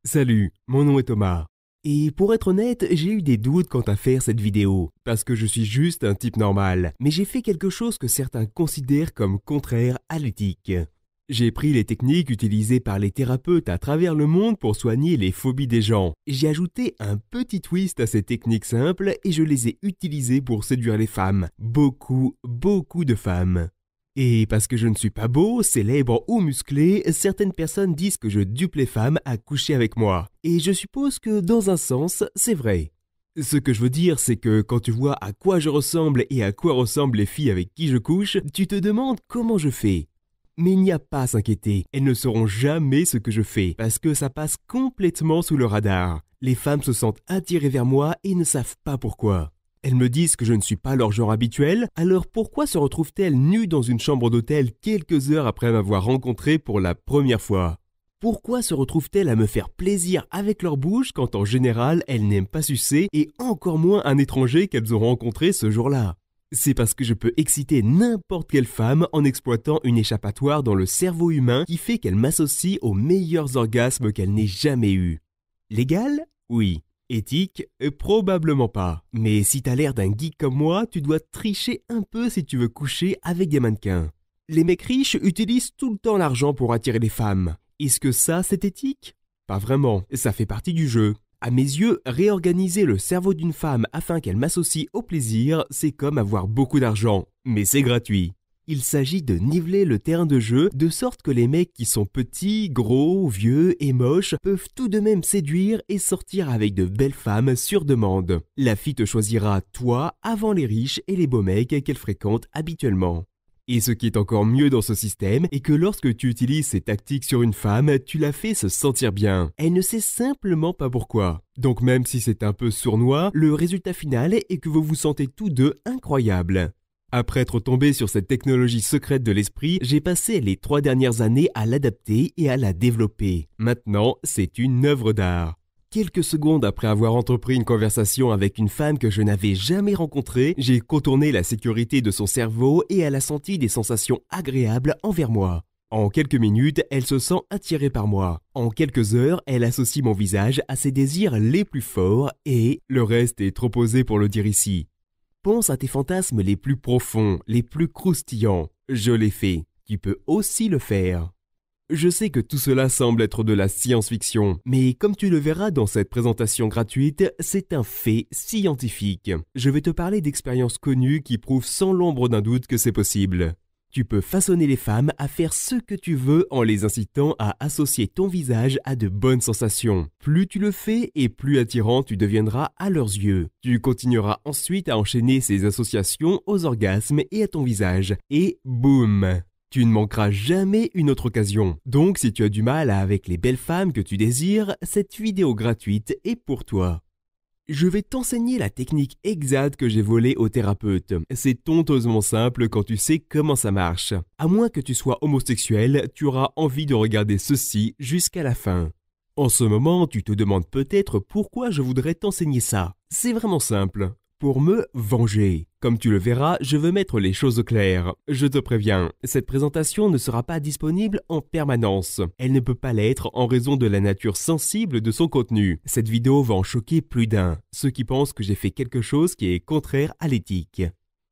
Salut, mon nom est Thomas. Et pour être honnête, j'ai eu des doutes quant à faire cette vidéo, parce que je suis juste un type normal, mais j'ai fait quelque chose que certains considèrent comme contraire à l'éthique. J'ai pris les techniques utilisées par les thérapeutes à travers le monde pour soigner les phobies des gens. J'ai ajouté un petit twist à ces techniques simples et je les ai utilisées pour séduire les femmes. Beaucoup de femmes. Et parce que je ne suis pas beau, célèbre ou musclé, certaines personnes disent que je dupe les femmes à coucher avec moi. Et je suppose que dans un sens, c'est vrai. Ce que je veux dire, c'est que quand tu vois à quoi je ressemble et à quoi ressemblent les filles avec qui je couche, tu te demandes comment je fais. Mais il n'y a pas à s'inquiéter, elles ne sauront jamais ce que je fais, parce que ça passe complètement sous le radar. Les femmes se sentent attirées vers moi et ne savent pas pourquoi. Elles me disent que je ne suis pas leur genre habituel, alors pourquoi se retrouvent-elles nues dans une chambre d'hôtel quelques heures après m'avoir rencontré pour la première fois? Pourquoi se retrouvent-elles à me faire plaisir avec leur bouche quand en général elles n'aiment pas sucer et encore moins un étranger qu'elles ont rencontré ce jour-là? C'est parce que je peux exciter n'importe quelle femme en exploitant une échappatoire dans le cerveau humain qui fait qu'elle m'associe aux meilleurs orgasmes qu'elle n'ait jamais eus. Légal? Oui. Éthique? Probablement pas. Mais si t'as l'air d'un geek comme moi, tu dois tricher un peu si tu veux coucher avec des mannequins. Les mecs riches utilisent tout le temps l'argent pour attirer les femmes. Est-ce que ça, c'est éthique? Pas vraiment, ça fait partie du jeu. À mes yeux, réorganiser le cerveau d'une femme afin qu'elle m'associe au plaisir, c'est comme avoir beaucoup d'argent. Mais c'est gratuit. Il s'agit de niveler le terrain de jeu de sorte que les mecs qui sont petits, gros, vieux et moches peuvent tout de même séduire et sortir avec de belles femmes sur demande. La fille te choisira toi avant les riches et les beaux mecs qu'elle fréquente habituellement. Et ce qui est encore mieux dans ce système est que lorsque tu utilises ces tactiques sur une femme, tu la fais se sentir bien. Elle ne sait simplement pas pourquoi. Donc même si c'est un peu sournois, le résultat final est que vous vous sentez tous deux incroyables. Après être tombé sur cette technologie secrète de l'esprit, j'ai passé les 3 dernières années à l'adapter et à la développer. Maintenant, c'est une œuvre d'art. Quelques secondes après avoir entrepris une conversation avec une femme que je n'avais jamais rencontrée, j'ai contourné la sécurité de son cerveau et elle a senti des sensations agréables envers moi. En quelques minutes, elle se sent attirée par moi. En quelques heures, elle associe mon visage à ses désirs les plus forts et le reste est trop osé pour le dire ici. Pense à tes fantasmes les plus profonds, les plus croustillants. Je l'ai fait. Tu peux aussi le faire. Je sais que tout cela semble être de la science-fiction, mais comme tu le verras dans cette présentation gratuite, c'est un fait scientifique. Je vais te parler d'expériences connues qui prouvent sans l'ombre d'un doute que c'est possible. Tu peux façonner les femmes à faire ce que tu veux en les incitant à associer ton visage à de bonnes sensations. Plus tu le fais et plus attirant tu deviendras à leurs yeux. Tu continueras ensuite à enchaîner ces associations aux orgasmes et à ton visage. Et boum! Tu ne manqueras jamais une autre occasion. Donc si tu as du mal avec les belles femmes que tu désires, cette vidéo gratuite est pour toi. Je vais t'enseigner la technique exacte que j'ai volée au thérapeute. C'est honteusement simple quand tu sais comment ça marche. À moins que tu sois homosexuel, tu auras envie de regarder ceci jusqu'à la fin. En ce moment, tu te demandes peut-être pourquoi je voudrais t'enseigner ça. C'est vraiment simple. Pour me venger. Comme tu le verras, je veux mettre les choses au clair. Je te préviens, cette présentation ne sera pas disponible en permanence. Elle ne peut pas l'être en raison de la nature sensible de son contenu. Cette vidéo va en choquer plus d'un, ceux qui pensent que j'ai fait quelque chose qui est contraire à l'éthique.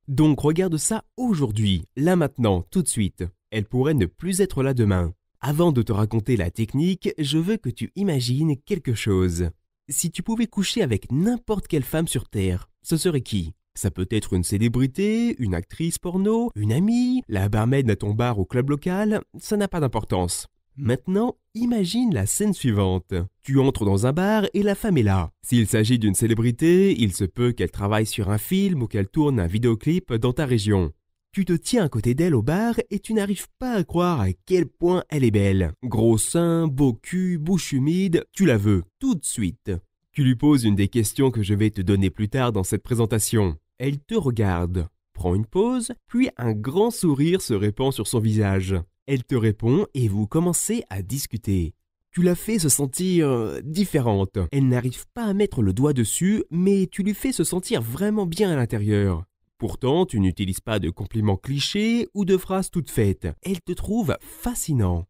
Donc regarde ça aujourd'hui, là maintenant, tout de suite. Elle pourrait ne plus être là demain. Avant de te raconter la technique, je veux que tu imagines quelque chose. Si tu pouvais coucher avec n'importe quelle femme sur Terre, ce serait qui? Ça peut être une célébrité, une actrice porno, une amie, la barmaid à ton bar au club local, ça n'a pas d'importance. Maintenant, imagine la scène suivante. Tu entres dans un bar et la femme est là. S'il s'agit d'une célébrité, il se peut qu'elle travaille sur un film ou qu'elle tourne un vidéoclip dans ta région. Tu te tiens à côté d'elle au bar et tu n'arrives pas à croire à quel point elle est belle. Gros sein, beau cul, bouche humide, tu la veux, tout de suite. Tu lui poses une des questions que je vais te donner plus tard dans cette présentation. Elle te regarde, prend une pause, puis un grand sourire se répand sur son visage. Elle te répond et vous commencez à discuter. Tu la fais se sentir différente. Elle n'arrive pas à mettre le doigt dessus, mais tu lui fais se sentir vraiment bien à l'intérieur. Pourtant, tu n'utilises pas de compliments clichés ou de phrases toutes faites. Elle te trouve fascinant.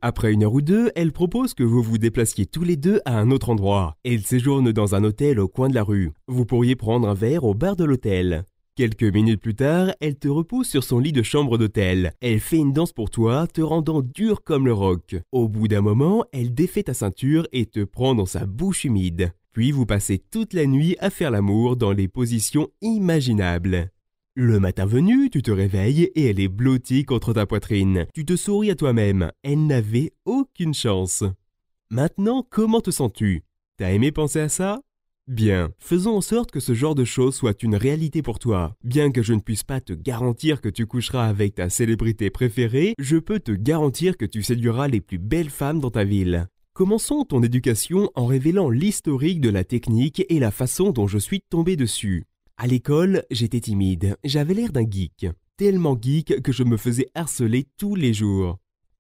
Après 1 heure ou 2, elle propose que vous vous déplaciez tous les deux à un autre endroit. Elle séjourne dans un hôtel au coin de la rue. Vous pourriez prendre un verre au bar de l'hôtel. Quelques minutes plus tard, elle te repousse sur son lit de chambre d'hôtel. Elle fait une danse pour toi, te rendant dur comme le roc. Au bout d'un moment, elle défait ta ceinture et te prend dans sa bouche humide. Puis vous passez toute la nuit à faire l'amour dans les positions imaginables. Le matin venu, tu te réveilles et elle est blottie contre ta poitrine. Tu te souris à toi-même, elle n'avait aucune chance. Maintenant, comment te sens-tu? T'as aimé penser à ça? Bien, faisons en sorte que ce genre de choses soit une réalité pour toi. Bien que je ne puisse pas te garantir que tu coucheras avec ta célébrité préférée, je peux te garantir que tu séduiras les plus belles femmes dans ta ville. Commençons ton éducation en révélant l'historique de la technique et la façon dont je suis tombé dessus. À l'école, j'étais timide, j'avais l'air d'un geek. Tellement geek que je me faisais harceler tous les jours.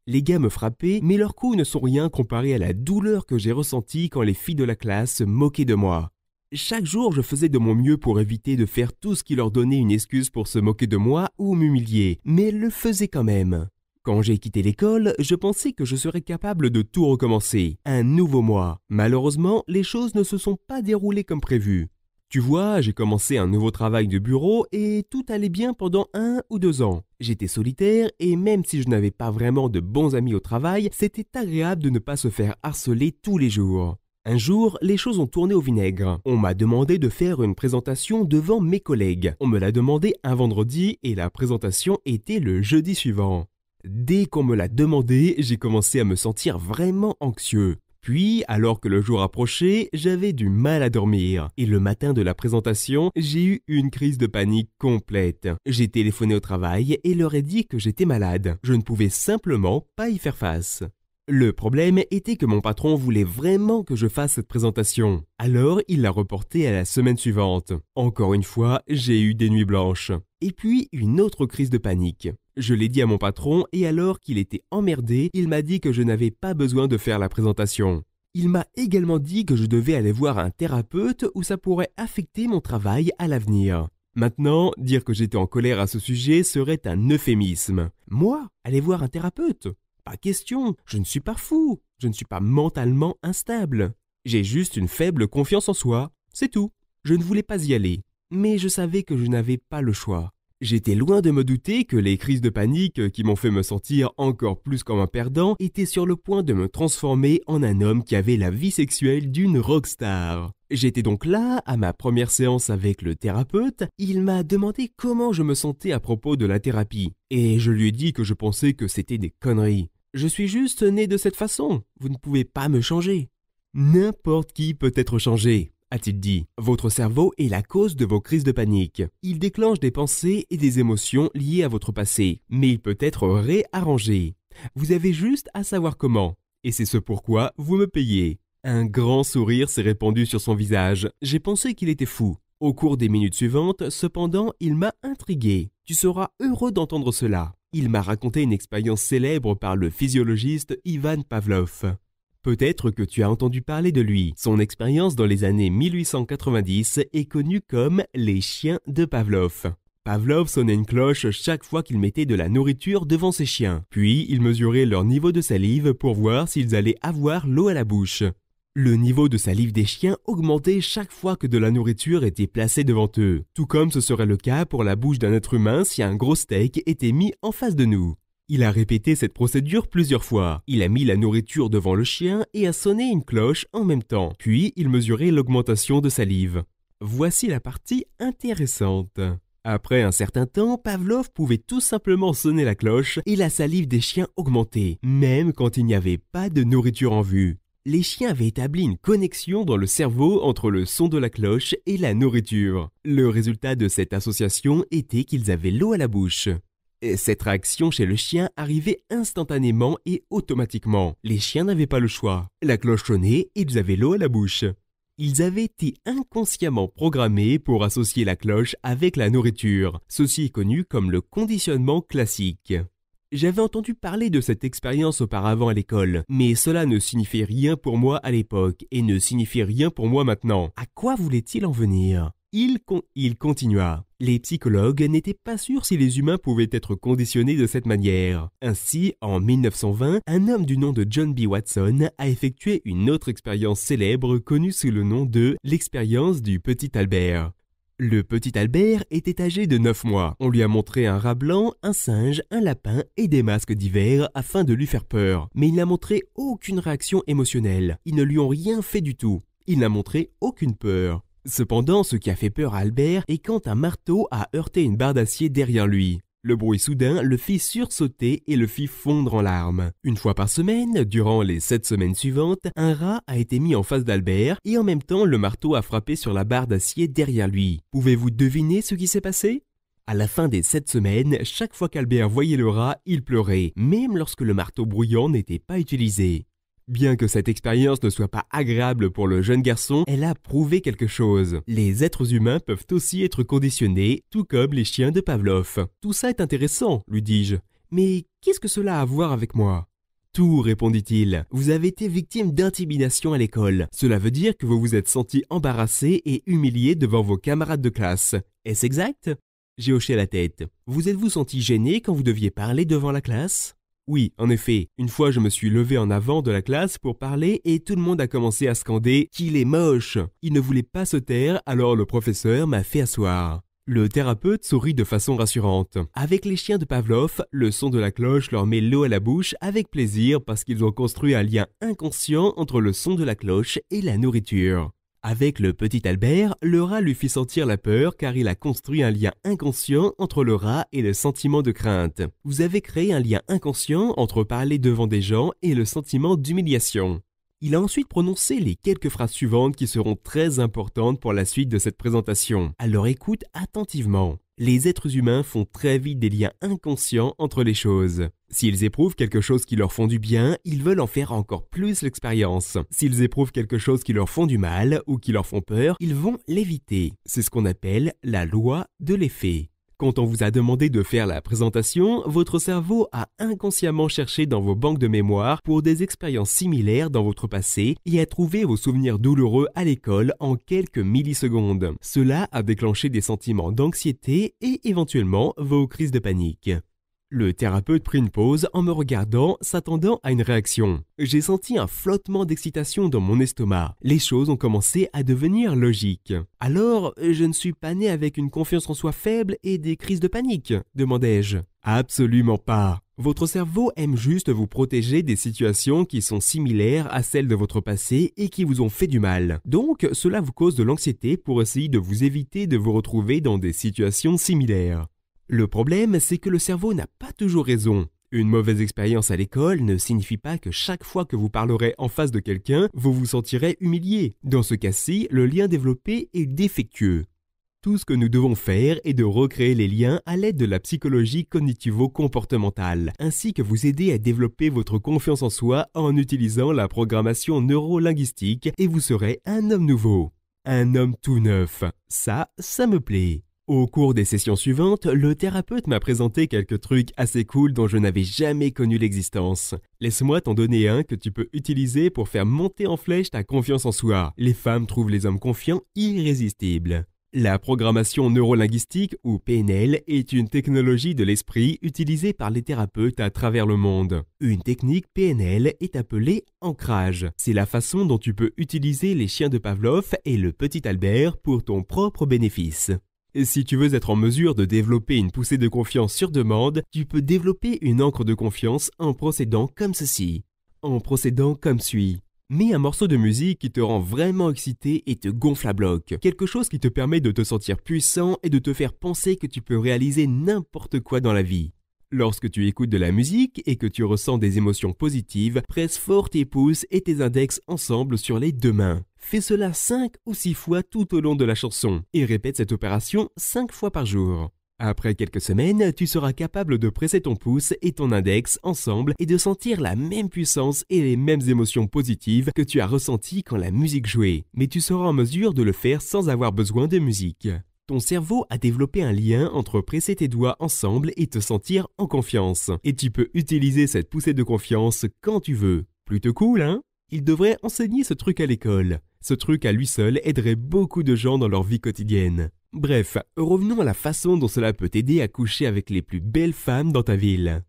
Les gars me frappaient, mais leurs coups ne sont rien comparé à la douleur que j'ai ressentie quand les filles de la classe se moquaient de moi. Chaque jour, je faisais de mon mieux pour éviter de faire tout ce qui leur donnait une excuse pour se moquer de moi ou m'humilier, mais elles le faisaient quand même. Quand j'ai quitté l'école, je pensais que je serais capable de tout recommencer, un nouveau moi. Malheureusement, les choses ne se sont pas déroulées comme prévu. Tu vois, j'ai commencé un nouveau travail de bureau et tout allait bien pendant 1 ou 2 ans. J'étais solitaire et même si je n'avais pas vraiment de bons amis au travail, c'était agréable de ne pas se faire harceler tous les jours. Un jour, les choses ont tourné au vinaigre. On m'a demandé de faire une présentation devant mes collègues. On me l'a demandé un vendredi et la présentation était le jeudi suivant. Dès qu'on me l'a demandé, j'ai commencé à me sentir vraiment anxieux. Puis, alors que le jour approchait, j'avais du mal à dormir. Et le matin de la présentation, j'ai eu une crise de panique complète. J'ai téléphoné au travail et leur ai dit que j'étais malade. Je ne pouvais simplement pas y faire face. Le problème était que mon patron voulait vraiment que je fasse cette présentation. Alors, il l'a reportée à la semaine suivante. Encore une fois, j'ai eu des nuits blanches. Et puis, une autre crise de panique. Je l'ai dit à mon patron et alors qu'il était emmerdé, il m'a dit que je n'avais pas besoin de faire la présentation. Il m'a également dit que je devais aller voir un thérapeute ou ça pourrait affecter mon travail à l'avenir. Maintenant, dire que j'étais en colère à ce sujet serait un euphémisme. Moi, aller voir un thérapeute? Pas question, je ne suis pas fou, je ne suis pas mentalement instable. J'ai juste une faible confiance en soi, c'est tout. Je ne voulais pas y aller, mais je savais que je n'avais pas le choix. J'étais loin de me douter que les crises de panique qui m'ont fait me sentir encore plus comme un perdant étaient sur le point de me transformer en un homme qui avait la vie sexuelle d'une rockstar. J'étais donc là, à ma première séance avec le thérapeute, il m'a demandé comment je me sentais à propos de la thérapie. Et je lui ai dit que je pensais que c'était des conneries. Je suis juste né de cette façon, vous ne pouvez pas me changer. N'importe qui peut être changé, a-t-il dit. Votre cerveau est la cause de vos crises de panique. Il déclenche des pensées et des émotions liées à votre passé, mais il peut être réarrangé. Vous avez juste à savoir comment. Et c'est ce pourquoi vous me payez. Un grand sourire s'est répandu sur son visage. J'ai pensé qu'il était fou. Au cours des minutes suivantes, cependant, il m'a intrigué. Tu seras heureux d'entendre cela. Il m'a raconté une expérience célèbre par le physiologiste Ivan Pavlov. Peut-être que tu as entendu parler de lui. Son expérience dans les années 1890 est connue comme les chiens de Pavlov. Pavlov sonnait une cloche chaque fois qu'il mettait de la nourriture devant ses chiens. Puis, il mesurait leur niveau de salive pour voir s'ils allaient avoir l'eau à la bouche. Le niveau de salive des chiens augmentait chaque fois que de la nourriture était placée devant eux, tout comme ce serait le cas pour la bouche d'un être humain si un gros steak était mis en face de nous. Il a répété cette procédure plusieurs fois. Il a mis la nourriture devant le chien et a sonné une cloche en même temps. Puis, il mesurait l'augmentation de salive. Voici la partie intéressante. Après un certain temps, Pavlov pouvait tout simplement sonner la cloche et la salive des chiens augmentait, même quand il n'y avait pas de nourriture en vue. Les chiens avaient établi une connexion dans le cerveau entre le son de la cloche et la nourriture. Le résultat de cette association était qu'ils avaient l'eau à la bouche. Cette réaction chez le chien arrivait instantanément et automatiquement. Les chiens n'avaient pas le choix. La cloche sonnait et ils avaient l'eau à la bouche. Ils avaient été inconsciemment programmés pour associer la cloche avec la nourriture. Ceci est connu comme le conditionnement classique. J'avais entendu parler de cette expérience auparavant à l'école, mais cela ne signifiait rien pour moi à l'époque et ne signifie rien pour moi maintenant. À quoi voulait-il en venir ? Il continua. Les psychologues n'étaient pas sûrs si les humains pouvaient être conditionnés de cette manière. Ainsi, en 1920, un homme du nom de John B. Watson a effectué une autre expérience célèbre connue sous le nom de l'expérience du petit Albert. Le petit Albert était âgé de 9 mois. On lui a montré un rat blanc, un singe, un lapin et des masques divers afin de lui faire peur. Mais il n'a montré aucune réaction émotionnelle. Ils ne lui ont rien fait du tout. Il n'a montré aucune peur. Cependant, ce qui a fait peur à Albert est quand un marteau a heurté une barre d'acier derrière lui. Le bruit soudain le fit sursauter et le fit fondre en larmes. Une fois par semaine, durant les 7 semaines suivantes, un rat a été mis en face d'Albert et en même temps le marteau a frappé sur la barre d'acier derrière lui. Pouvez-vous deviner ce qui s'est passé ? À la fin des 7 semaines, chaque fois qu'Albert voyait le rat, il pleurait, même lorsque le marteau bruyant n'était pas utilisé. Bien que cette expérience ne soit pas agréable pour le jeune garçon, elle a prouvé quelque chose. Les êtres humains peuvent aussi être conditionnés, tout comme les chiens de Pavlov. Tout ça est intéressant, lui dis-je. Mais qu'est-ce que cela a à voir avec moi ? Tout, répondit-il. Vous avez été victime d'intimidation à l'école. Cela veut dire que vous vous êtes senti embarrassé et humilié devant vos camarades de classe. Est-ce exact ? J'ai hoché la tête. Vous êtes-vous senti gêné quand vous deviez parler devant la classe ? Oui, en effet, une fois je me suis levé en avant de la classe pour parler et tout le monde a commencé à scander « qu'il est moche ». Il ne voulait pas se taire, alors le professeur m'a fait asseoir. Le thérapeute sourit de façon rassurante. Avec les chiens de Pavlov, le son de la cloche leur met l'eau à la bouche avec plaisir parce qu'ils ont construit un lien inconscient entre le son de la cloche et la nourriture. Avec le petit Albert, le rat lui fit sentir la peur car il a construit un lien inconscient entre le rat et le sentiment de crainte. Vous avez créé un lien inconscient entre parler devant des gens et le sentiment d'humiliation. Il a ensuite prononcé les quelques phrases suivantes qui seront très importantes pour la suite de cette présentation. Alors écoute attentivement. Les êtres humains font très vite des liens inconscients entre les choses. S'ils éprouvent quelque chose qui leur font du bien, ils veulent en faire encore plus l'expérience. S'ils éprouvent quelque chose qui leur font du mal ou qui leur font peur, ils vont l'éviter. C'est ce qu'on appelle la loi de l'effet. Quand on vous a demandé de faire la présentation, votre cerveau a inconsciemment cherché dans vos banques de mémoire pour des expériences similaires dans votre passé et a trouvé vos souvenirs douloureux à l'école en quelques millisecondes. Cela a déclenché des sentiments d'anxiété et éventuellement vos crises de panique. Le thérapeute prit une pause en me regardant, s'attendant à une réaction. J'ai senti un flottement d'excitation dans mon estomac. Les choses ont commencé à devenir logiques. Alors, je ne suis pas né avec une confiance en soi faible et des crises de panique, demandai-je. Absolument pas. Votre cerveau aime juste vous protéger des situations qui sont similaires à celles de votre passé et qui vous ont fait du mal. Donc, cela vous cause de l'anxiété pour essayer de vous éviter de vous retrouver dans des situations similaires. Le problème, c'est que le cerveau n'a pas toujours raison. Une mauvaise expérience à l'école ne signifie pas que chaque fois que vous parlerez en face de quelqu'un, vous vous sentirez humilié. Dans ce cas-ci, le lien développé est défectueux. Tout ce que nous devons faire est de recréer les liens à l'aide de la psychologie cognitivo-comportementale, ainsi que vous aider à développer votre confiance en soi en utilisant la programmation neurolinguistique et vous serez un homme nouveau. Un homme tout neuf. Ça me plaît. Au cours des sessions suivantes, le thérapeute m'a présenté quelques trucs assez cool dont je n'avais jamais connu l'existence. Laisse-moi t'en donner un que tu peux utiliser pour faire monter en flèche ta confiance en soi. Les femmes trouvent les hommes confiants irrésistibles. La programmation neurolinguistique, ou PNL, est une technologie de l'esprit utilisée par les thérapeutes à travers le monde. Une technique PNL est appelée ancrage. C'est la façon dont tu peux utiliser les chiens de Pavlov et le petit Albert pour ton propre bénéfice. Si tu veux être en mesure de développer une poussée de confiance sur demande, tu peux développer une ancre de confiance en procédant comme ceci. En procédant comme suit. Mets un morceau de musique qui te rend vraiment excité et te gonfle à bloc. Quelque chose qui te permet de te sentir puissant et de te faire penser que tu peux réaliser n'importe quoi dans la vie. Lorsque tu écoutes de la musique et que tu ressens des émotions positives, presse fort tes pouces et tes index ensemble sur les deux mains. Fais cela 5 ou 6 fois tout au long de la chanson et répète cette opération 5 fois par jour. Après quelques semaines, tu seras capable de presser ton pouce et ton index ensemble et de sentir la même puissance et les mêmes émotions positives que tu as ressenties quand la musique jouait. Mais tu seras en mesure de le faire sans avoir besoin de musique. Ton cerveau a développé un lien entre presser tes doigts ensemble et te sentir en confiance. Et tu peux utiliser cette poussée de confiance quand tu veux. Plutôt cool, hein ? Il devrait enseigner ce truc à l'école. Ce truc à lui seul aiderait beaucoup de gens dans leur vie quotidienne. Bref, revenons à la façon dont cela peut t'aider à coucher avec les plus belles femmes dans ta ville.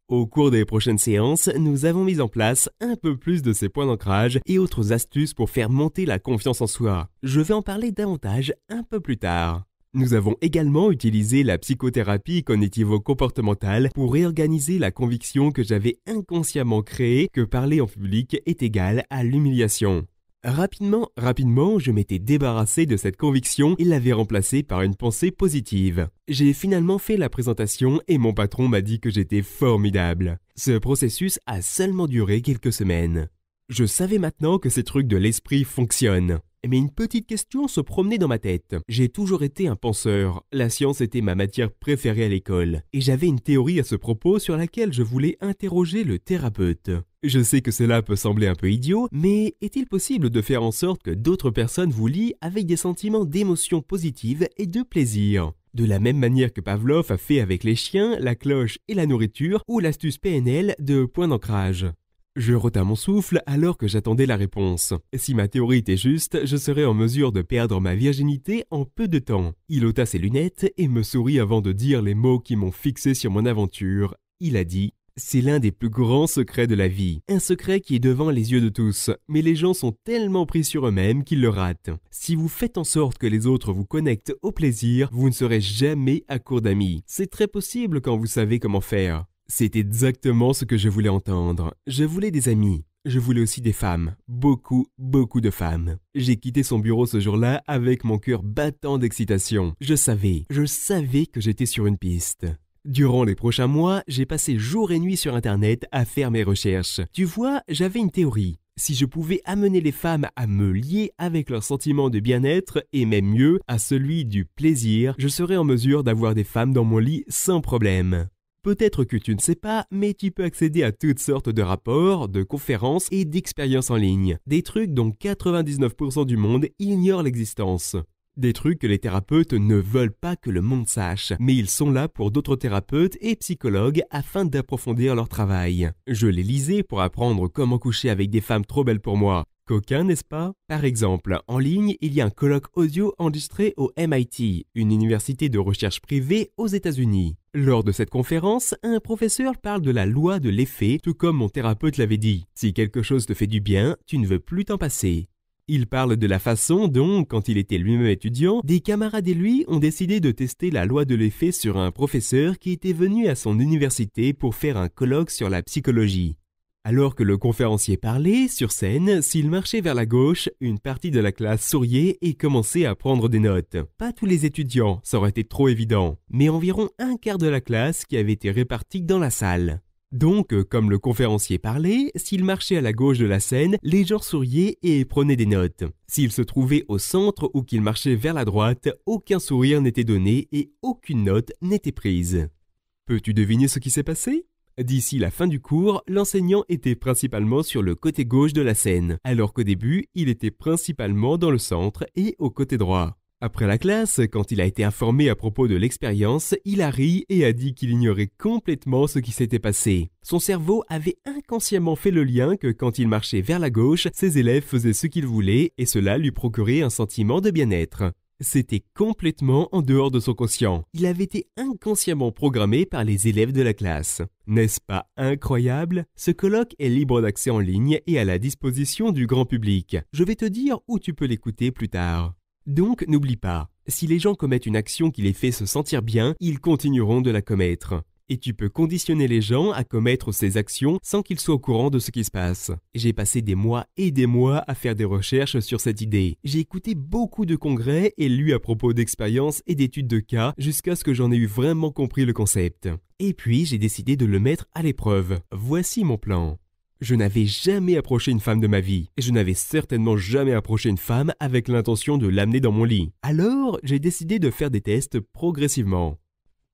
Au cours des prochaines séances, nous avons mis en place un peu plus de ces points d'ancrage et autres astuces pour faire monter la confiance en soi. Je vais en parler davantage un peu plus tard. Nous avons également utilisé la psychothérapie cognitivo-comportementale pour réorganiser la conviction que j'avais inconsciemment créée que parler en public est égal à l'humiliation. Rapidement, je m'étais débarrassé de cette conviction et l'avais remplacée par une pensée positive. J'ai finalement fait la présentation et mon patron m'a dit que j'étais formidable. Ce processus a seulement duré quelques semaines. Je savais maintenant que ces trucs de l'esprit fonctionnent. Mais une petite question se promenait dans ma tête. J'ai toujours été un penseur. La science était ma matière préférée à l'école. Et j'avais une théorie à ce propos sur laquelle je voulais interroger le thérapeute. Je sais que cela peut sembler un peu idiot, mais est-il possible de faire en sorte que d'autres personnes vous lient avec des sentiments d'émotion positive et de plaisir ? De la même manière que Pavlov a fait avec les chiens, la cloche et la nourriture, ou l'astuce PNL de point d'ancrage. Je retins mon souffle alors que j'attendais la réponse. Si ma théorie était juste, je serais en mesure de perdre ma virginité en peu de temps. Il ôta ses lunettes et me sourit avant de dire les mots qui m'ont fixé sur mon aventure. Il a dit « C'est l'un des plus grands secrets de la vie. Un secret qui est devant les yeux de tous, mais les gens sont tellement pris sur eux-mêmes qu'ils le ratent. Si vous faites en sorte que les autres vous connectent au plaisir, vous ne serez jamais à court d'amis. C'est très possible quand vous savez comment faire. » C'est exactement ce que je voulais entendre. Je voulais des amis. Je voulais aussi des femmes. Beaucoup de femmes. J'ai quitté son bureau ce jour-là avec mon cœur battant d'excitation. Je savais que j'étais sur une piste. Durant les prochains mois, j'ai passé jour et nuit sur Internet à faire mes recherches. Tu vois, j'avais une théorie. Si je pouvais amener les femmes à me lier avec leur sentiment de bien-être et même mieux, à celui du plaisir, je serais en mesure d'avoir des femmes dans mon lit sans problème. Peut-être que tu ne sais pas, mais tu peux accéder à toutes sortes de rapports, de conférences et d'expériences en ligne. Des trucs dont 99% du monde ignore l'existence. Des trucs que les thérapeutes ne veulent pas que le monde sache, mais ils sont là pour d'autres thérapeutes et psychologues afin d'approfondir leur travail. Je les lisais pour apprendre comment coucher avec des femmes trop belles pour moi. Coquin, n'est-ce pas? Par exemple, en ligne, il y a un colloque audio enregistré au MIT, une université de recherche privée aux États-Unis. Lors de cette conférence, un professeur parle de la loi de l'effet, tout comme mon thérapeute l'avait dit. Si quelque chose te fait du bien, tu ne veux plus t'en passer. Il parle de la façon dont, quand il était lui-même étudiant, des camarades et lui ont décidé de tester la loi de l'effet sur un professeur qui était venu à son université pour faire un colloque sur la psychologie. Alors que le conférencier parlait, sur scène, s'il marchait vers la gauche, une partie de la classe souriait et commençait à prendre des notes. Pas tous les étudiants, ça aurait été trop évident, mais environ un quart de la classe qui avait été répartie dans la salle. Donc, comme le conférencier parlait, s'il marchait à la gauche de la scène, les gens souriaient et prenaient des notes. S'il se trouvait au centre ou qu'il marchait vers la droite, aucun sourire n'était donné et aucune note n'était prise. Peux-tu deviner ce qui s'est passé ? D'ici la fin du cours, l'enseignant était principalement sur le côté gauche de la scène, alors qu'au début, il était principalement dans le centre et au côté droit. Après la classe, quand il a été informé à propos de l'expérience, il a ri et a dit qu'il ignorait complètement ce qui s'était passé. Son cerveau avait inconsciemment fait le lien que quand il marchait vers la gauche, ses élèves faisaient ce qu'ils voulaient et cela lui procurait un sentiment de bien-être. C'était complètement en dehors de son conscient. Il avait été inconsciemment programmé par les élèves de la classe. N'est-ce pas incroyable? Ce colloque est libre d'accès en ligne et à la disposition du grand public. Je vais te dire où tu peux l'écouter plus tard. Donc n'oublie pas, si les gens commettent une action qui les fait se sentir bien, ils continueront de la commettre. Et tu peux conditionner les gens à commettre ces actions sans qu'ils soient au courant de ce qui se passe. J'ai passé des mois et des mois à faire des recherches sur cette idée. J'ai écouté beaucoup de congrès et lu à propos d'expériences et d'études de cas jusqu'à ce que j'en ai eu vraiment compris le concept. Et puis j'ai décidé de le mettre à l'épreuve. Voici mon plan. Je n'avais jamais approché une femme de ma vie, et je n'avais certainement jamais approché une femme avec l'intention de l'amener dans mon lit. Alors, j'ai décidé de faire des tests progressivement.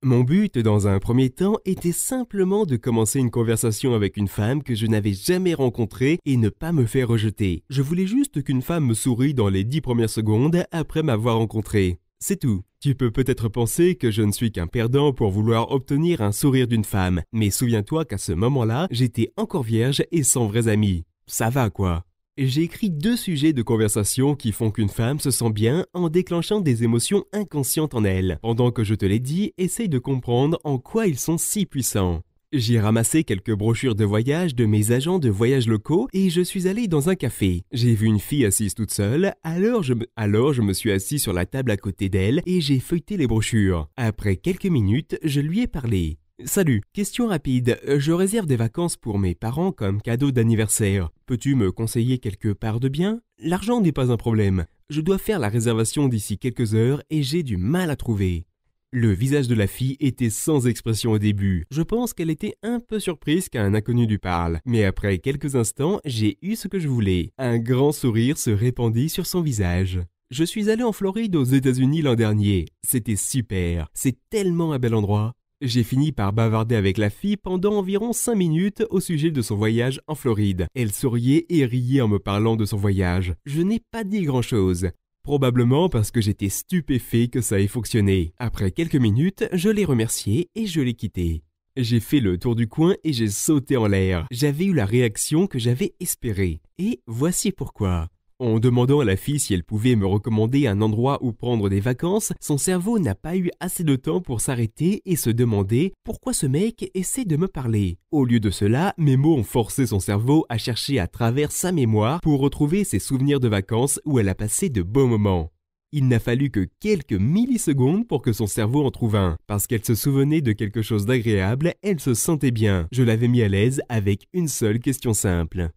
Mon but, dans un premier temps, était simplement de commencer une conversation avec une femme que je n'avais jamais rencontrée et ne pas me faire rejeter. Je voulais juste qu'une femme me sourie dans les 10 premières secondes après m'avoir rencontré. C'est tout. Tu peux peut-être penser que je ne suis qu'un perdant pour vouloir obtenir un sourire d'une femme, mais souviens-toi qu'à ce moment-là, j'étais encore vierge et sans vrais amis. Ça va quoi? J'ai écrit 2 sujets de conversation qui font qu'une femme se sent bien en déclenchant des émotions inconscientes en elle. Pendant que je te l'ai dit, essaye de comprendre en quoi ils sont si puissants. J'ai ramassé quelques brochures de voyage de mes agents de voyage locaux et je suis allé dans un café. J'ai vu une fille assise toute seule, alors je me suis assis sur la table à côté d'elle et j'ai feuilleté les brochures. Après quelques minutes, je lui ai parlé. Salut, question rapide, je réserve des vacances pour mes parents comme cadeau d'anniversaire. Peux-tu me conseiller quelque part de bien? L'argent n'est pas un problème. Je dois faire la réservation d'ici quelques heures et j'ai du mal à trouver. Le visage de la fille était sans expression au début. Je pense qu'elle était un peu surprise qu'un inconnu lui parle. Mais après quelques instants, j'ai eu ce que je voulais. Un grand sourire se répandit sur son visage. Je suis allé en Floride aux États-Unis l'an dernier. C'était super. C'est tellement un bel endroit. J'ai fini par bavarder avec la fille pendant environ 5 minutes au sujet de son voyage en Floride. Elle souriait et riait en me parlant de son voyage. Je n'ai pas dit grand-chose. Probablement parce que j'étais stupéfait que ça ait fonctionné. Après quelques minutes, je l'ai remercié et je l'ai quitté. J'ai fait le tour du coin et j'ai sauté en l'air. J'avais eu la réaction que j'avais espérée. Et voici pourquoi. En demandant à la fille si elle pouvait me recommander un endroit où prendre des vacances, son cerveau n'a pas eu assez de temps pour s'arrêter et se demander pourquoi ce mec essaie de me parler. Au lieu de cela, mes mots ont forcé son cerveau à chercher à travers sa mémoire pour retrouver ses souvenirs de vacances où elle a passé de beaux moments. Il n'a fallu que quelques millisecondes pour que son cerveau en trouve un. Parce qu'elle se souvenait de quelque chose d'agréable, elle se sentait bien. Je l'avais mis à l'aise avec une seule question simple.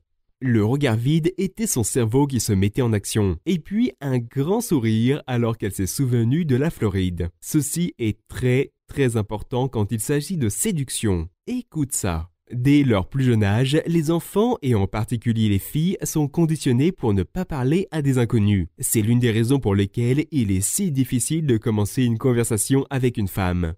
Le regard vide était son cerveau qui se mettait en action. Et puis un grand sourire alors qu'elle s'est souvenue de la Floride. Ceci est très important quand il s'agit de séduction. Écoute ça. Dès leur plus jeune âge, les enfants, et en particulier les filles, sont conditionnés pour ne pas parler à des inconnus. C'est l'une des raisons pour lesquelles il est si difficile de commencer une conversation avec une femme.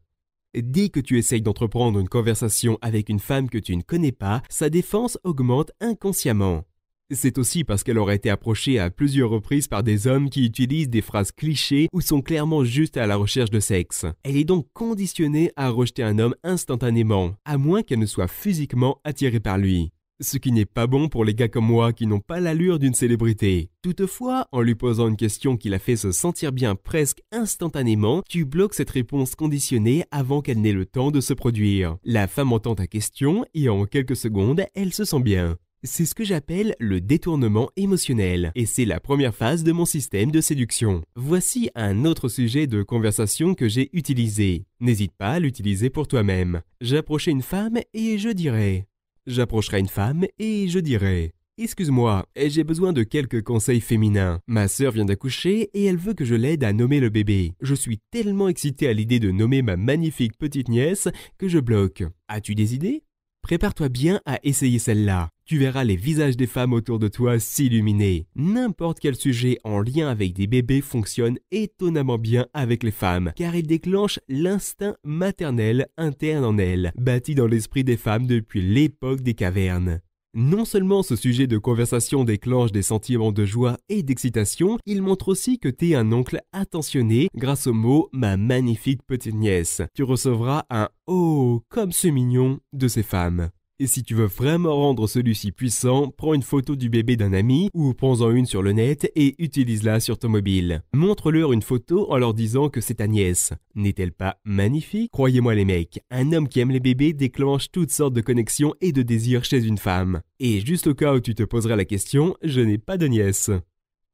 Dès que tu essayes d'entreprendre une conversation avec une femme que tu ne connais pas, sa défense augmente inconsciemment. C'est aussi parce qu'elle aura été approchée à plusieurs reprises par des hommes qui utilisent des phrases clichés ou sont clairement juste à la recherche de sexe. Elle est donc conditionnée à rejeter un homme instantanément, à moins qu'elle ne soit physiquement attirée par lui. Ce qui n'est pas bon pour les gars comme moi qui n'ont pas l'allure d'une célébrité. Toutefois, en lui posant une question qui la fait se sentir bien presque instantanément, tu bloques cette réponse conditionnée avant qu'elle n'ait le temps de se produire. La femme entend ta question et en quelques secondes, elle se sent bien. C'est ce que j'appelle le détournement émotionnel et c'est la première phase de mon système de séduction. Voici un autre sujet de conversation que j'ai utilisé. N'hésite pas à l'utiliser pour toi-même. J'approchais une femme et je dirais... J'approcherai une femme et je dirai « Excuse-moi, j'ai besoin de quelques conseils féminins. Ma sœur vient d'accoucher et elle veut que je l'aide à nommer le bébé. Je suis tellement excité à l'idée de nommer ma magnifique petite nièce que je bloque. As-tu des idées ? Prépare-toi bien à essayer celle-là. Tu verras les visages des femmes autour de toi s'illuminer. N'importe quel sujet en lien avec des bébés fonctionne étonnamment bien avec les femmes, car il déclenche l'instinct maternel interne en elles, bâti dans l'esprit des femmes depuis l'époque des cavernes. Non seulement ce sujet de conversation déclenche des sentiments de joie et d'excitation, il montre aussi que t'es un oncle attentionné grâce au mot « ma magnifique petite nièce ». Tu recevras un « oh, comme c'est mignon » de ces femmes. Et si tu veux vraiment rendre celui-ci puissant, prends une photo du bébé d'un ami ou prends-en une sur le net et utilise-la sur ton mobile. Montre-leur une photo en leur disant que c'est ta nièce. N'est-elle pas magnifique? Croyez-moi les mecs, un homme qui aime les bébés déclenche toutes sortes de connexions et de désirs chez une femme. Et juste au cas où tu te poserais la question, je n'ai pas de nièce.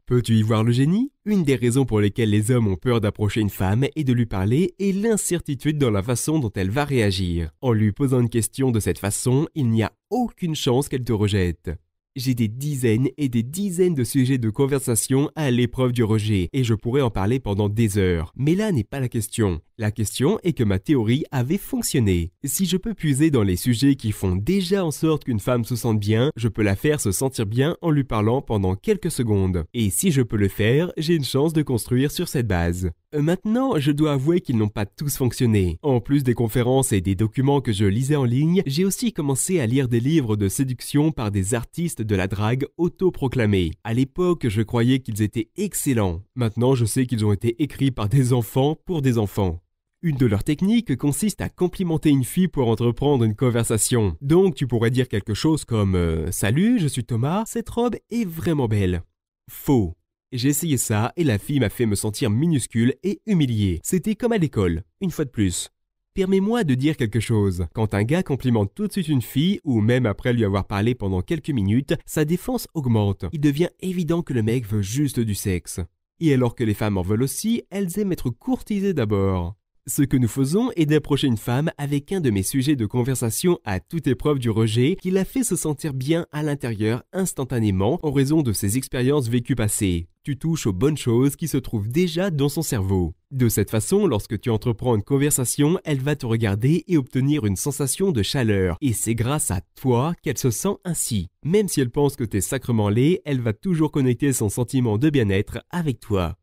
Peux-tu y voir le génie? Une des raisons pour lesquelles les hommes ont peur d'approcher une femme et de lui parler est l'incertitude dans la façon dont elle va réagir. En lui posant une question de cette façon, il n'y a aucune chance qu'elle te rejette. J'ai des dizaines et des dizaines de sujets de conversation à l'épreuve du rejet et je pourrais en parler pendant des heures. Mais là n'est pas la question. La question est que ma théorie avait fonctionné. Si je peux puiser dans les sujets qui font déjà en sorte qu'une femme se sente bien, je peux la faire se sentir bien en lui parlant pendant quelques secondes. Et si je peux le faire, j'ai une chance de construire sur cette base. Maintenant, je dois avouer qu'ils n'ont pas tous fonctionné. En plus des conférences et des documents que je lisais en ligne, j'ai aussi commencé à lire des livres de séduction par des artistes de la drague autoproclamés. À l'époque, je croyais qu'ils étaient excellents. Maintenant, je sais qu'ils ont été écrits par des enfants pour des enfants. Une de leurs techniques consiste à complimenter une fille pour entreprendre une conversation. Donc tu pourrais dire quelque chose comme « Salut, je suis Thomas, cette robe est vraiment belle ». Faux. J'ai essayé ça et la fille m'a fait me sentir minuscule et humilié. C'était comme à l'école, une fois de plus. Permets-moi de dire quelque chose. Quand un gars complimente tout de suite une fille, ou même après lui avoir parlé pendant quelques minutes, sa défense augmente. Il devient évident que le mec veut juste du sexe. Et alors que les femmes en veulent aussi, elles aiment être courtisées d'abord. Ce que nous faisons est d'approcher une femme avec un de mes sujets de conversation à toute épreuve du rejet qui la fait se sentir bien à l'intérieur instantanément en raison de ses expériences vécues passées. Tu touches aux bonnes choses qui se trouvent déjà dans son cerveau. De cette façon, lorsque tu entreprends une conversation, elle va te regarder et obtenir une sensation de chaleur. Et c'est grâce à toi qu'elle se sent ainsi. Même si elle pense que t'es sacrement laid, elle va toujours connecter son sentiment de bien-être avec toi.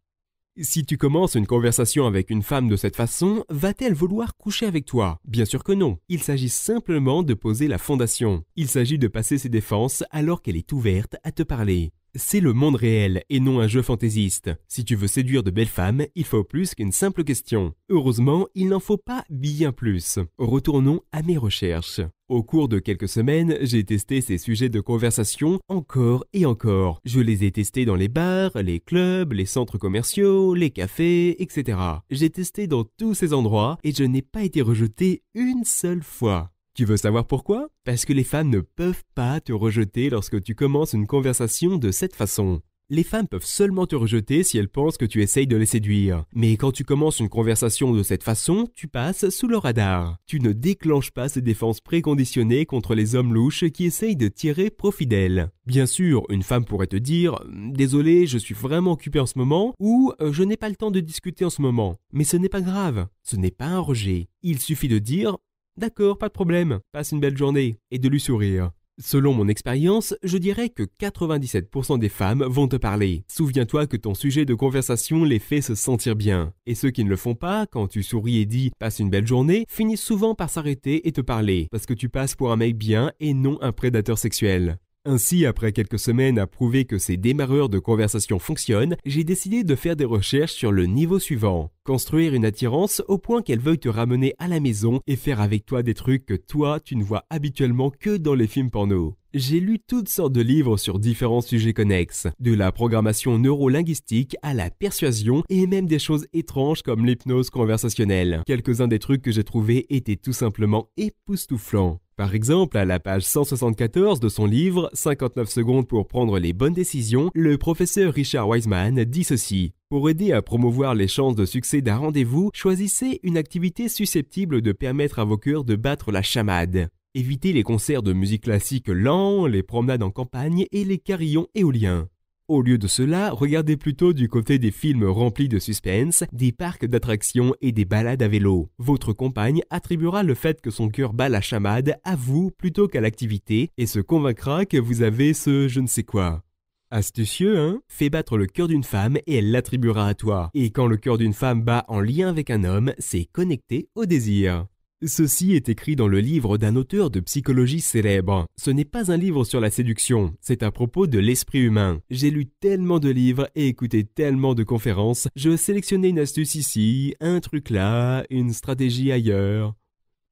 Si tu commences une conversation avec une femme de cette façon, va-t-elle vouloir coucher avec toi? Bien sûr que non. Il s'agit simplement de poser la fondation. Il s'agit de passer ses défenses alors qu'elle est ouverte à te parler. C'est le monde réel et non un jeu fantaisiste. Si tu veux séduire de belles femmes, il faut plus qu'une simple question. Heureusement, il n'en faut pas bien plus. Retournons à mes recherches. Au cours de quelques semaines, j'ai testé ces sujets de conversation encore et encore. Je les ai testés dans les bars, les clubs, les centres commerciaux, les cafés, etc. J'ai testé dans tous ces endroits et je n'ai pas été rejeté une seule fois. Tu veux savoir pourquoi? Parce que les femmes ne peuvent pas te rejeter lorsque tu commences une conversation de cette façon. Les femmes peuvent seulement te rejeter si elles pensent que tu essayes de les séduire. Mais quand tu commences une conversation de cette façon, tu passes sous le radar. Tu ne déclenches pas ces défenses préconditionnées contre les hommes louches qui essayent de tirer profit d'elles. Bien sûr, une femme pourrait te dire « Désolé, je suis vraiment occupée en ce moment » ou « Je n'ai pas le temps de discuter en ce moment ». Mais ce n'est pas grave, ce n'est pas un rejet. Il suffit de dire « D'accord, pas de problème, passe une belle journée » et de lui sourire. Selon mon expérience, je dirais que 97% des femmes vont te parler. Souviens-toi que ton sujet de conversation les fait se sentir bien. Et ceux qui ne le font pas, quand tu souris et dis « passe une belle journée », finissent souvent par s'arrêter et te parler, parce que tu passes pour un mec bien et non un prédateur sexuel. Ainsi, après quelques semaines à prouver que ces démarreurs de conversation fonctionnent, j'ai décidé de faire des recherches sur le niveau suivant. Construire une attirance au point qu'elle veuille te ramener à la maison et faire avec toi des trucs que toi, tu ne vois habituellement que dans les films porno. J'ai lu toutes sortes de livres sur différents sujets connexes, de la programmation neurolinguistique à la persuasion et même des choses étranges comme l'hypnose conversationnelle. Quelques-uns des trucs que j'ai trouvés étaient tout simplement époustouflants. Par exemple, à la page 174 de son livre « 59 secondes pour prendre les bonnes décisions », le professeur Richard Wiseman dit ceci. Pour aider à promouvoir les chances de succès d'un rendez-vous, choisissez une activité susceptible de permettre à vos cœurs de battre la chamade. Évitez les concerts de musique classique lents, les promenades en campagne et les carillons éoliens. Au lieu de cela, regardez plutôt du côté des films remplis de suspense, des parcs d'attractions et des balades à vélo. Votre compagne attribuera le fait que son cœur bat la chamade à vous plutôt qu'à l'activité et se convaincra que vous avez ce je ne sais quoi. Astucieux, hein? Fais battre le cœur d'une femme et elle l'attribuera à toi. Et quand le cœur d'une femme bat en lien avec un homme, c'est connecté au désir. Ceci est écrit dans le livre d'un auteur de psychologie célèbre. Ce n'est pas un livre sur la séduction, c'est à propos de l'esprit humain. J'ai lu tellement de livres et écouté tellement de conférences, je sélectionnais une astuce ici, un truc là, une stratégie ailleurs.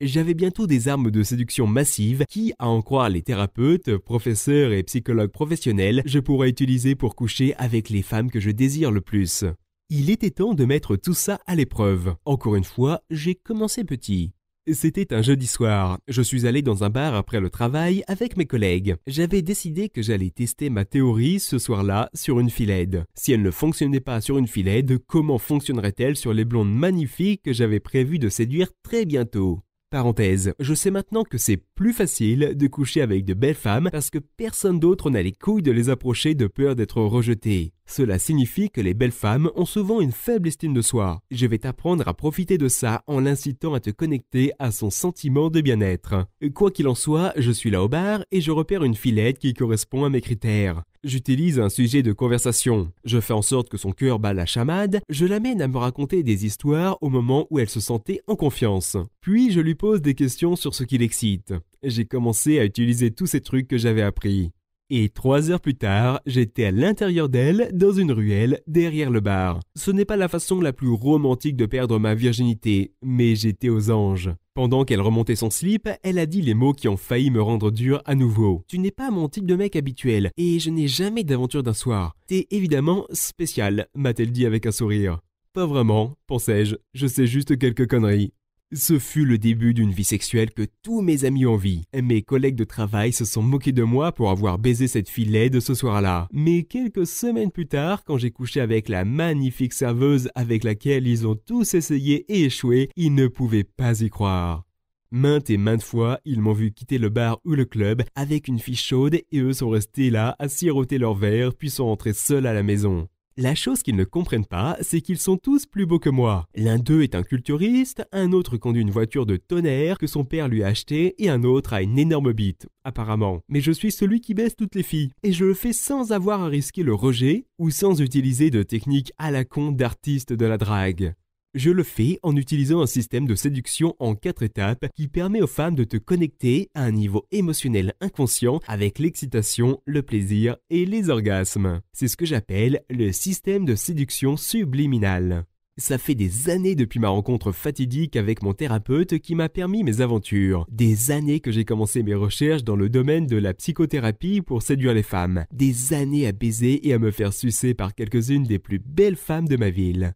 J'avais bientôt des armes de séduction massives qui, à en croire les thérapeutes, professeurs et psychologues professionnels, je pourrais utiliser pour coucher avec les femmes que je désire le plus. Il était temps de mettre tout ça à l'épreuve. Encore une fois, j'ai commencé petit. C'était un jeudi soir. Je suis allé dans un bar après le travail avec mes collègues. J'avais décidé que j'allais tester ma théorie ce soir-là sur une fille laide. Si elle ne fonctionnait pas sur une fille laide, comment fonctionnerait-elle sur les blondes magnifiques que j'avais prévu de séduire très bientôt? Parenthèse, je sais maintenant que c'est plus facile de coucher avec de belles femmes parce que personne d'autre n'a les couilles de les approcher de peur d'être rejeté. Cela signifie que les belles femmes ont souvent une faible estime de soi. Je vais t'apprendre à profiter de ça en l'incitant à te connecter à son sentiment de bien-être. Quoi qu'il en soit, je suis là au bar et je repère une fillette qui correspond à mes critères. J'utilise un sujet de conversation. Je fais en sorte que son cœur bat la chamade. Je l'amène à me raconter des histoires au moment où elle se sentait en confiance. Puis je lui pose des questions sur ce qui l'excite. J'ai commencé à utiliser tous ces trucs que j'avais appris. Et 3 heures plus tard, j'étais à l'intérieur d'elle, dans une ruelle, derrière le bar. Ce n'est pas la façon la plus romantique de perdre ma virginité, mais j'étais aux anges. Pendant qu'elle remontait son slip, elle a dit les mots qui ont failli me rendre dur à nouveau. Tu n'es pas mon type de mec habituel, et je n'ai jamais d'aventure d'un soir. T'es évidemment spécial, m'a-t-elle dit avec un sourire. Pas vraiment, pensais-je, je sais juste quelques conneries. Ce fut le début d'une vie sexuelle que tous mes amis ont vue. Mes collègues de travail se sont moqués de moi pour avoir baisé cette fille laide ce soir-là. Mais quelques semaines plus tard, quand j'ai couché avec la magnifique serveuse avec laquelle ils ont tous essayé et échoué, ils ne pouvaient pas y croire. Maintes et maintes fois, ils m'ont vu quitter le bar ou le club avec une fille chaude et eux sont restés là à siroter leur verre puis sont rentrés seuls à la maison. La chose qu'ils ne comprennent pas, c'est qu'ils sont tous plus beaux que moi. L'un d'eux est un culturiste, un autre conduit une voiture de tonnerre que son père lui a achetée et un autre a une énorme bite, apparemment. Mais je suis celui qui baisse toutes les filles, et je le fais sans avoir à risquer le rejet ou sans utiliser de techniques à la con d'artiste de la drague. Je le fais en utilisant un système de séduction en 4 étapes qui permet aux femmes de te connecter à un niveau émotionnel inconscient avec l'excitation, le plaisir et les orgasmes. C'est ce que j'appelle le système de séduction subliminale. Ça fait des années depuis ma rencontre fatidique avec mon thérapeute qui m'a permis mes aventures. Des années que j'ai commencé mes recherches dans le domaine de la psychothérapie pour séduire les femmes. Des années à baiser et à me faire sucer par quelques-unes des plus belles femmes de ma ville.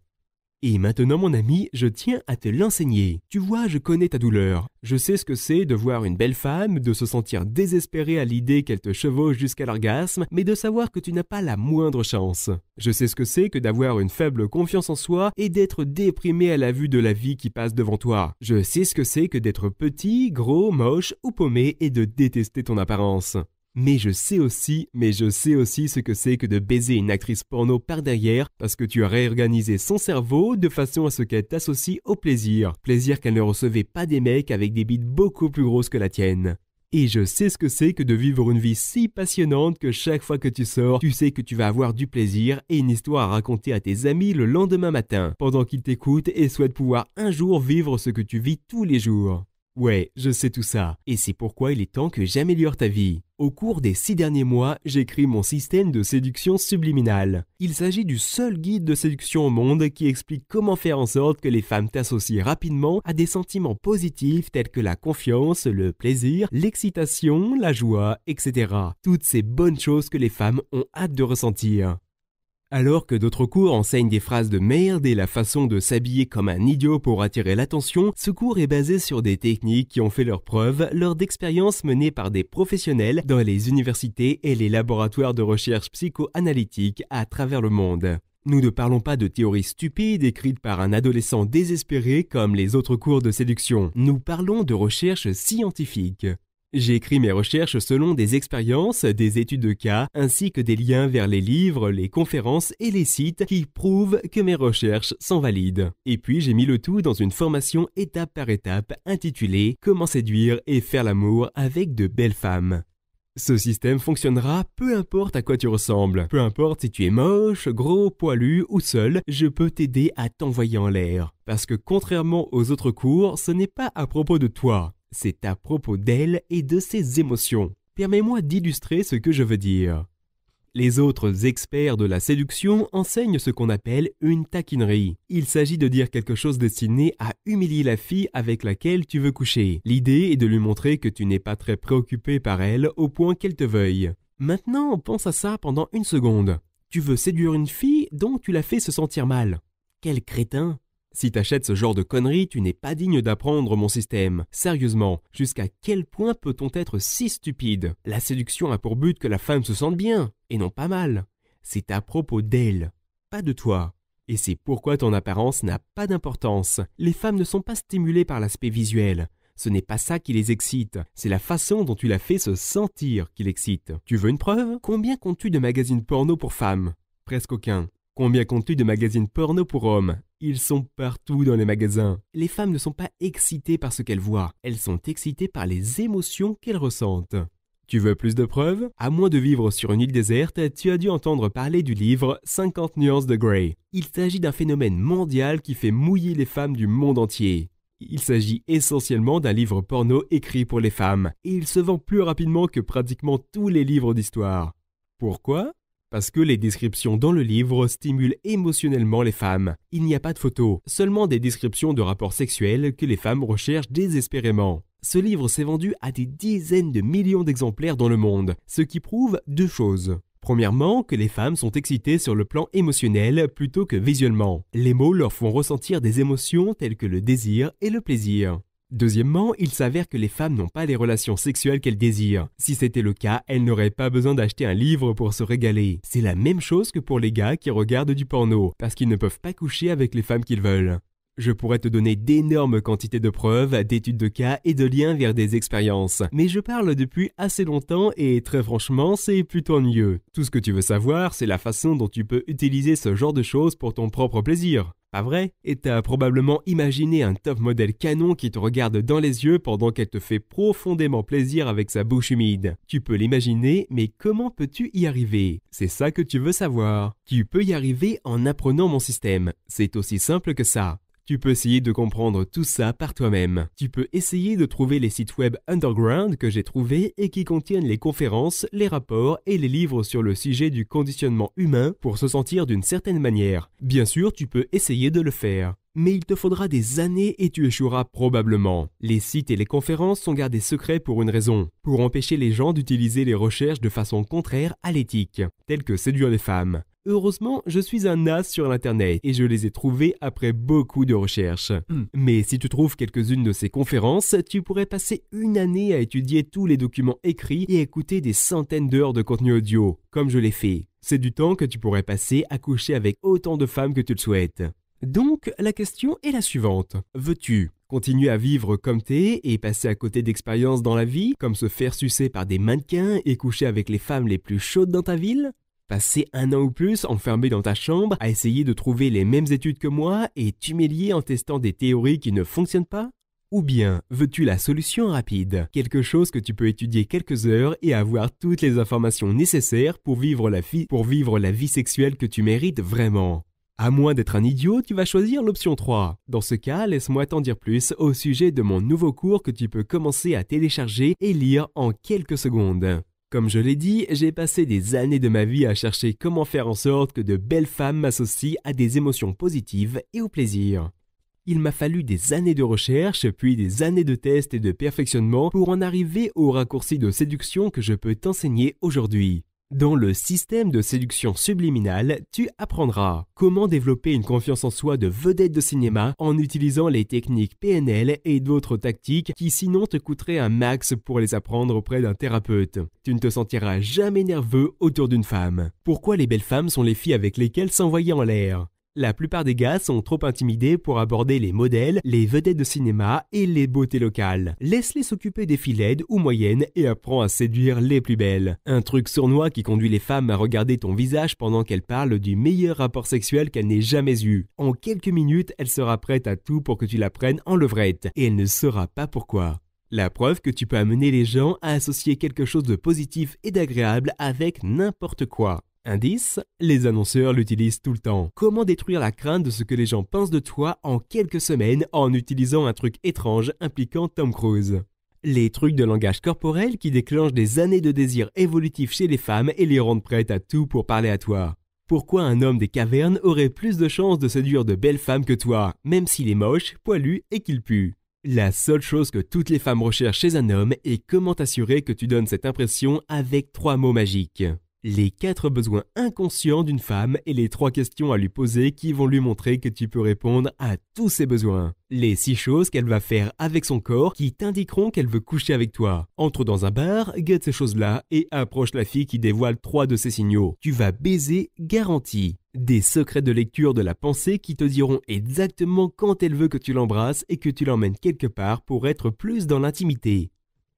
Et maintenant mon ami, je tiens à te l'enseigner. Tu vois, je connais ta douleur. Je sais ce que c'est de voir une belle femme, de se sentir désespéré à l'idée qu'elle te chevauche jusqu'à l'orgasme, mais de savoir que tu n'as pas la moindre chance. Je sais ce que c'est que d'avoir une faible confiance en soi et d'être déprimé à la vue de la vie qui passe devant toi. Je sais ce que c'est que d'être petit, gros, moche ou paumé et de détester ton apparence. Mais je sais aussi ce que c'est que de baiser une actrice porno par derrière parce que tu as réorganisé son cerveau de façon à ce qu'elle t'associe au plaisir. Plaisir qu'elle ne recevait pas des mecs avec des bites beaucoup plus grosses que la tienne. Et je sais ce que c'est que de vivre une vie si passionnante que chaque fois que tu sors, tu sais que tu vas avoir du plaisir et une histoire à raconter à tes amis le lendemain matin, pendant qu'ils t'écoutent et souhaitent pouvoir un jour vivre ce que tu vis tous les jours. Ouais, je sais tout ça, et c'est pourquoi il est temps que j'améliore ta vie. Au cours des 6 derniers mois, j'écris mon système de séduction subliminale. Il s'agit du seul guide de séduction au monde qui explique comment faire en sorte que les femmes t'associent rapidement à des sentiments positifs tels que la confiance, le plaisir, l'excitation, la joie, etc. Toutes ces bonnes choses que les femmes ont hâte de ressentir. Alors que d'autres cours enseignent des phrases de merde et la façon de s'habiller comme un idiot pour attirer l'attention, ce cours est basé sur des techniques qui ont fait leurs preuves lors d'expériences menées par des professionnels dans les universités et les laboratoires de recherche psychoanalytique à travers le monde. Nous ne parlons pas de théories stupides écrites par un adolescent désespéré comme les autres cours de séduction. Nous parlons de recherches scientifiques. J'ai écrit mes recherches selon des expériences, des études de cas, ainsi que des liens vers les livres, les conférences et les sites qui prouvent que mes recherches sont valides. Et puis j'ai mis le tout dans une formation étape par étape intitulée « Comment séduire et faire l'amour avec de belles femmes ». Ce système fonctionnera peu importe à quoi tu ressembles. Peu importe si tu es moche, gros, poilu ou seul, je peux t'aider à t'envoyer en l'air. Parce que contrairement aux autres cours, ce n'est pas à propos de toi. C'est à propos d'elle et de ses émotions. Permets-moi d'illustrer ce que je veux dire. Les autres experts de la séduction enseignent ce qu'on appelle une taquinerie. Il s'agit de dire quelque chose destiné à humilier la fille avec laquelle tu veux coucher. L'idée est de lui montrer que tu n'es pas très préoccupé par elle au point qu'elle te veuille. Maintenant, pense à ça pendant une seconde. Tu veux séduire une fille dont tu la fais se sentir mal. Quel crétin! Si t'achètes ce genre de conneries, tu n'es pas digne d'apprendre mon système. Sérieusement, jusqu'à quel point peut-on être si stupide? La séduction a pour but que la femme se sente bien, et non pas mal. C'est à propos d'elle, pas de toi. Et c'est pourquoi ton apparence n'a pas d'importance. Les femmes ne sont pas stimulées par l'aspect visuel. Ce n'est pas ça qui les excite, c'est la façon dont tu la fais se sentir qui l'excite. Tu veux une preuve? Combien comptes-tu de magazines porno pour femmes? Presque aucun. Combien comptes-tu de magazines porno pour hommes? Ils sont partout dans les magasins. Les femmes ne sont pas excitées par ce qu'elles voient. Elles sont excitées par les émotions qu'elles ressentent. Tu veux plus de preuves? À moins de vivre sur une île déserte, tu as dû entendre parler du livre 50 nuances de Grey. Il s'agit d'un phénomène mondial qui fait mouiller les femmes du monde entier. Il s'agit essentiellement d'un livre porno écrit pour les femmes, et il se vend plus rapidement que pratiquement tous les livres d'histoire. Pourquoi ? Parce que les descriptions dans le livre stimulent émotionnellement les femmes. Il n'y a pas de photos, seulement des descriptions de rapports sexuels que les femmes recherchent désespérément. Ce livre s'est vendu à des dizaines de millions d'exemplaires dans le monde, ce qui prouve deux choses. Premièrement, que les femmes sont excitées sur le plan émotionnel plutôt que visuellement. Les mots leur font ressentir des émotions telles que le désir et le plaisir. Deuxièmement, il s'avère que les femmes n'ont pas les relations sexuelles qu'elles désirent. Si c'était le cas, elles n'auraient pas besoin d'acheter un livre pour se régaler. C'est la même chose que pour les gars qui regardent du porno, parce qu'ils ne peuvent pas coucher avec les femmes qu'ils veulent. Je pourrais te donner d'énormes quantités de preuves, d'études de cas et de liens vers des expériences. Mais je parle depuis assez longtemps et très franchement, c'est plutôt ennuyeux. Tout ce que tu veux savoir, c'est la façon dont tu peux utiliser ce genre de choses pour ton propre plaisir. Pas vrai? Et t'as probablement imaginé un top modèle canon qui te regarde dans les yeux pendant qu'elle te fait profondément plaisir avec sa bouche humide. Tu peux l'imaginer, mais comment peux-tu y arriver? C'est ça que tu veux savoir. Tu peux y arriver en apprenant mon système. C'est aussi simple que ça. Tu peux essayer de comprendre tout ça par toi-même. Tu peux essayer de trouver les sites web underground que j'ai trouvés et qui contiennent les conférences, les rapports et les livres sur le sujet du conditionnement humain pour se sentir d'une certaine manière. Bien sûr, tu peux essayer de le faire. Mais il te faudra des années et tu échoueras probablement. Les sites et les conférences sont gardés secrets pour une raison, pour empêcher les gens d'utiliser les recherches de façon contraire à l'éthique, telles que séduire les femmes. Heureusement, je suis un as sur l'internet et je les ai trouvés après beaucoup de recherches. Mais si tu trouves quelques-unes de ces conférences, tu pourrais passer une année à étudier tous les documents écrits et écouter des centaines d'heures de contenu audio, comme je l'ai fait. C'est du temps que tu pourrais passer à coucher avec autant de femmes que tu le souhaites. Donc, la question est la suivante. Veux-tu continuer à vivre comme t'es et passer à côté d'expériences dans la vie, comme se faire sucer par des mannequins et coucher avec les femmes les plus chaudes dans ta ville ? Passer un an ou plus enfermé dans ta chambre à essayer de trouver les mêmes études que moi et t'humilier en testant des théories qui ne fonctionnent pas ? Ou bien, veux-tu la solution rapide, quelque chose que tu peux étudier quelques heures et avoir toutes les informations nécessaires pour vivre la vie sexuelle que tu mérites vraiment ? À moins d'être un idiot, tu vas choisir l'option 3. Dans ce cas, laisse-moi t'en dire plus au sujet de mon nouveau cours que tu peux commencer à télécharger et lire en quelques secondes. Comme je l'ai dit, j'ai passé des années de ma vie à chercher comment faire en sorte que de belles femmes m'associent à des émotions positives et au plaisir. Il m'a fallu des années de recherche, puis des années de tests et de perfectionnement pour en arriver au raccourci de séduction que je peux t'enseigner aujourd'hui. Dans le système de séduction subliminale, tu apprendras comment développer une confiance en soi de vedette de cinéma en utilisant les techniques PNL et d'autres tactiques qui sinon te coûteraient un max pour les apprendre auprès d'un thérapeute. Tu ne te sentiras jamais nerveux autour d'une femme. Pourquoi les belles femmes sont les filles avec lesquelles s'envoyer en l'air ? La plupart des gars sont trop intimidés pour aborder les modèles, les vedettes de cinéma et les beautés locales. Laisse-les s'occuper des filles laides ou moyennes et apprends à séduire les plus belles. Un truc sournois qui conduit les femmes à regarder ton visage pendant qu'elles parlent du meilleur rapport sexuel qu'elles n'aient jamais eu. En quelques minutes, elle sera prête à tout pour que tu la prennes en levrette et elle ne saura pas pourquoi. La preuve que tu peux amener les gens à associer quelque chose de positif et d'agréable avec n'importe quoi. Indice, les annonceurs l'utilisent tout le temps. Comment détruire la crainte de ce que les gens pensent de toi en quelques semaines en utilisant un truc étrange impliquant Tom Cruise. Les trucs de langage corporel qui déclenchent des années de désir évolutif chez les femmes et les rendent prêtes à tout pour parler à toi. Pourquoi un homme des cavernes aurait plus de chances de séduire de belles femmes que toi, même s'il est moche, poilu et qu'il pue ? La seule chose que toutes les femmes recherchent chez un homme est comment t'assurer que tu donnes cette impression avec 3 mots magiques. Les 4 besoins inconscients d'une femme et les 3 questions à lui poser qui vont lui montrer que tu peux répondre à tous ses besoins. Les 6 choses qu'elle va faire avec son corps qui t'indiqueront qu'elle veut coucher avec toi. Entre dans un bar, guette ces choses-là et approche la fille qui dévoile 3 de ces signaux. Tu vas baiser garanti. Des secrets de lecture de la pensée qui te diront exactement quand elle veut que tu l'embrasses et que tu l'emmènes quelque part pour être plus dans l'intimité.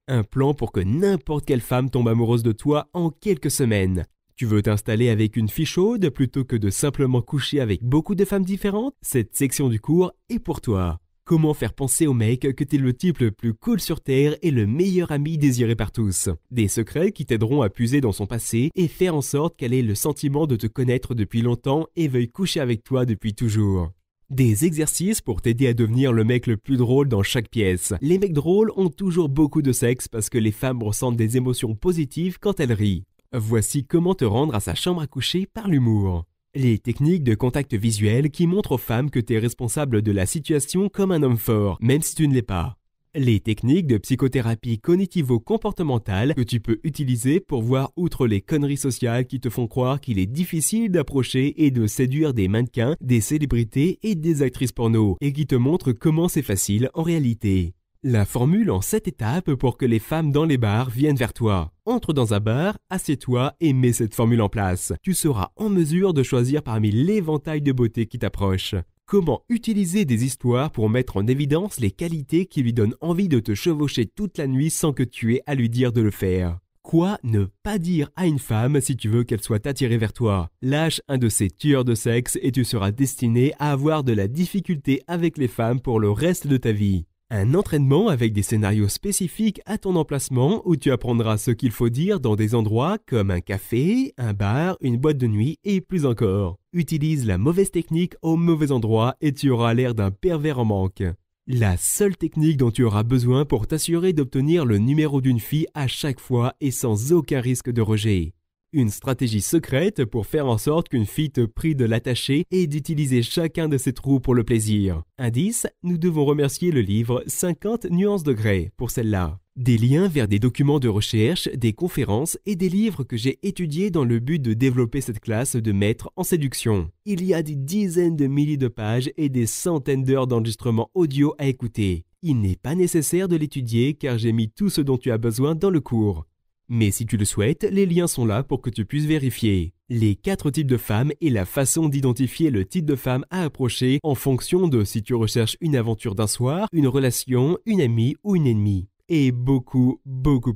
Un plan pour que n'importe quelle femme tombe amoureuse de toi en quelques semaines. Tu veux t'installer avec une fille chaude plutôt que de simplement coucher avec beaucoup de femmes différentes ? Cette section du cours est pour toi. Comment faire penser au mec que t'es le type le plus cool sur Terre et le meilleur ami désiré par tous. Des secrets qui t'aideront à puiser dans son passé et faire en sorte qu'elle ait le sentiment de te connaître depuis longtemps et veuille coucher avec toi depuis toujours. Des exercices pour t'aider à devenir le mec le plus drôle dans chaque pièce. Les mecs drôles ont toujours beaucoup de sexe parce que les femmes ressentent des émotions positives quand elles rient. Voici comment te rendre à sa chambre à coucher par l'humour. Les techniques de contact visuel qui montrent aux femmes que tu es responsable de la situation comme un homme fort, même si tu ne l'es pas. Les techniques de psychothérapie cognitivo-comportementale que tu peux utiliser pour voir outre les conneries sociales qui te font croire qu'il est difficile d'approcher et de séduire des mannequins, des célébrités et des actrices porno, et qui te montrent comment c'est facile en réalité. La formule en 7 étapes pour que les femmes dans les bars viennent vers toi. Entre dans un bar, assieds-toi et mets cette formule en place. Tu seras en mesure de choisir parmi l'éventail de beauté qui t'approche. Comment utiliser des histoires pour mettre en évidence les qualités qui lui donnent envie de te chevaucher toute la nuit sans que tu aies à lui dire de le faire. Quoi ne pas dire à une femme si tu veux qu'elle soit attirée vers toi? Lâche un de ces tueurs de sexe et tu seras destiné à avoir de la difficulté avec les femmes pour le reste de ta vie. Un entraînement avec des scénarios spécifiques à ton emplacement où tu apprendras ce qu'il faut dire dans des endroits comme un café, un bar, une boîte de nuit et plus encore. Utilise la mauvaise technique au mauvais endroit et tu auras l'air d'un pervers en manque. La seule technique dont tu auras besoin pour t'assurer d'obtenir le numéro d'une fille à chaque fois et sans aucun risque de rejet. Une stratégie secrète pour faire en sorte qu'une fille te prie de l'attacher et d'utiliser chacun de ses trous pour le plaisir. Indice, nous devons remercier le livre 50 nuances de Grey pour celle-là. Des liens vers des documents de recherche, des conférences et des livres que j'ai étudiés dans le but de développer cette classe de maîtres en séduction. Il y a des dizaines de milliers de pages et des centaines d'heures d'enregistrement audio à écouter. Il n'est pas nécessaire de l'étudier car j'ai mis tout ce dont tu as besoin dans le cours. Mais si tu le souhaites, les liens sont là pour que tu puisses vérifier. Les 4 types de femmes et la façon d'identifier le type de femme à approcher en fonction de si tu recherches une aventure d'un soir, une relation, une amie ou une ennemie. Et beaucoup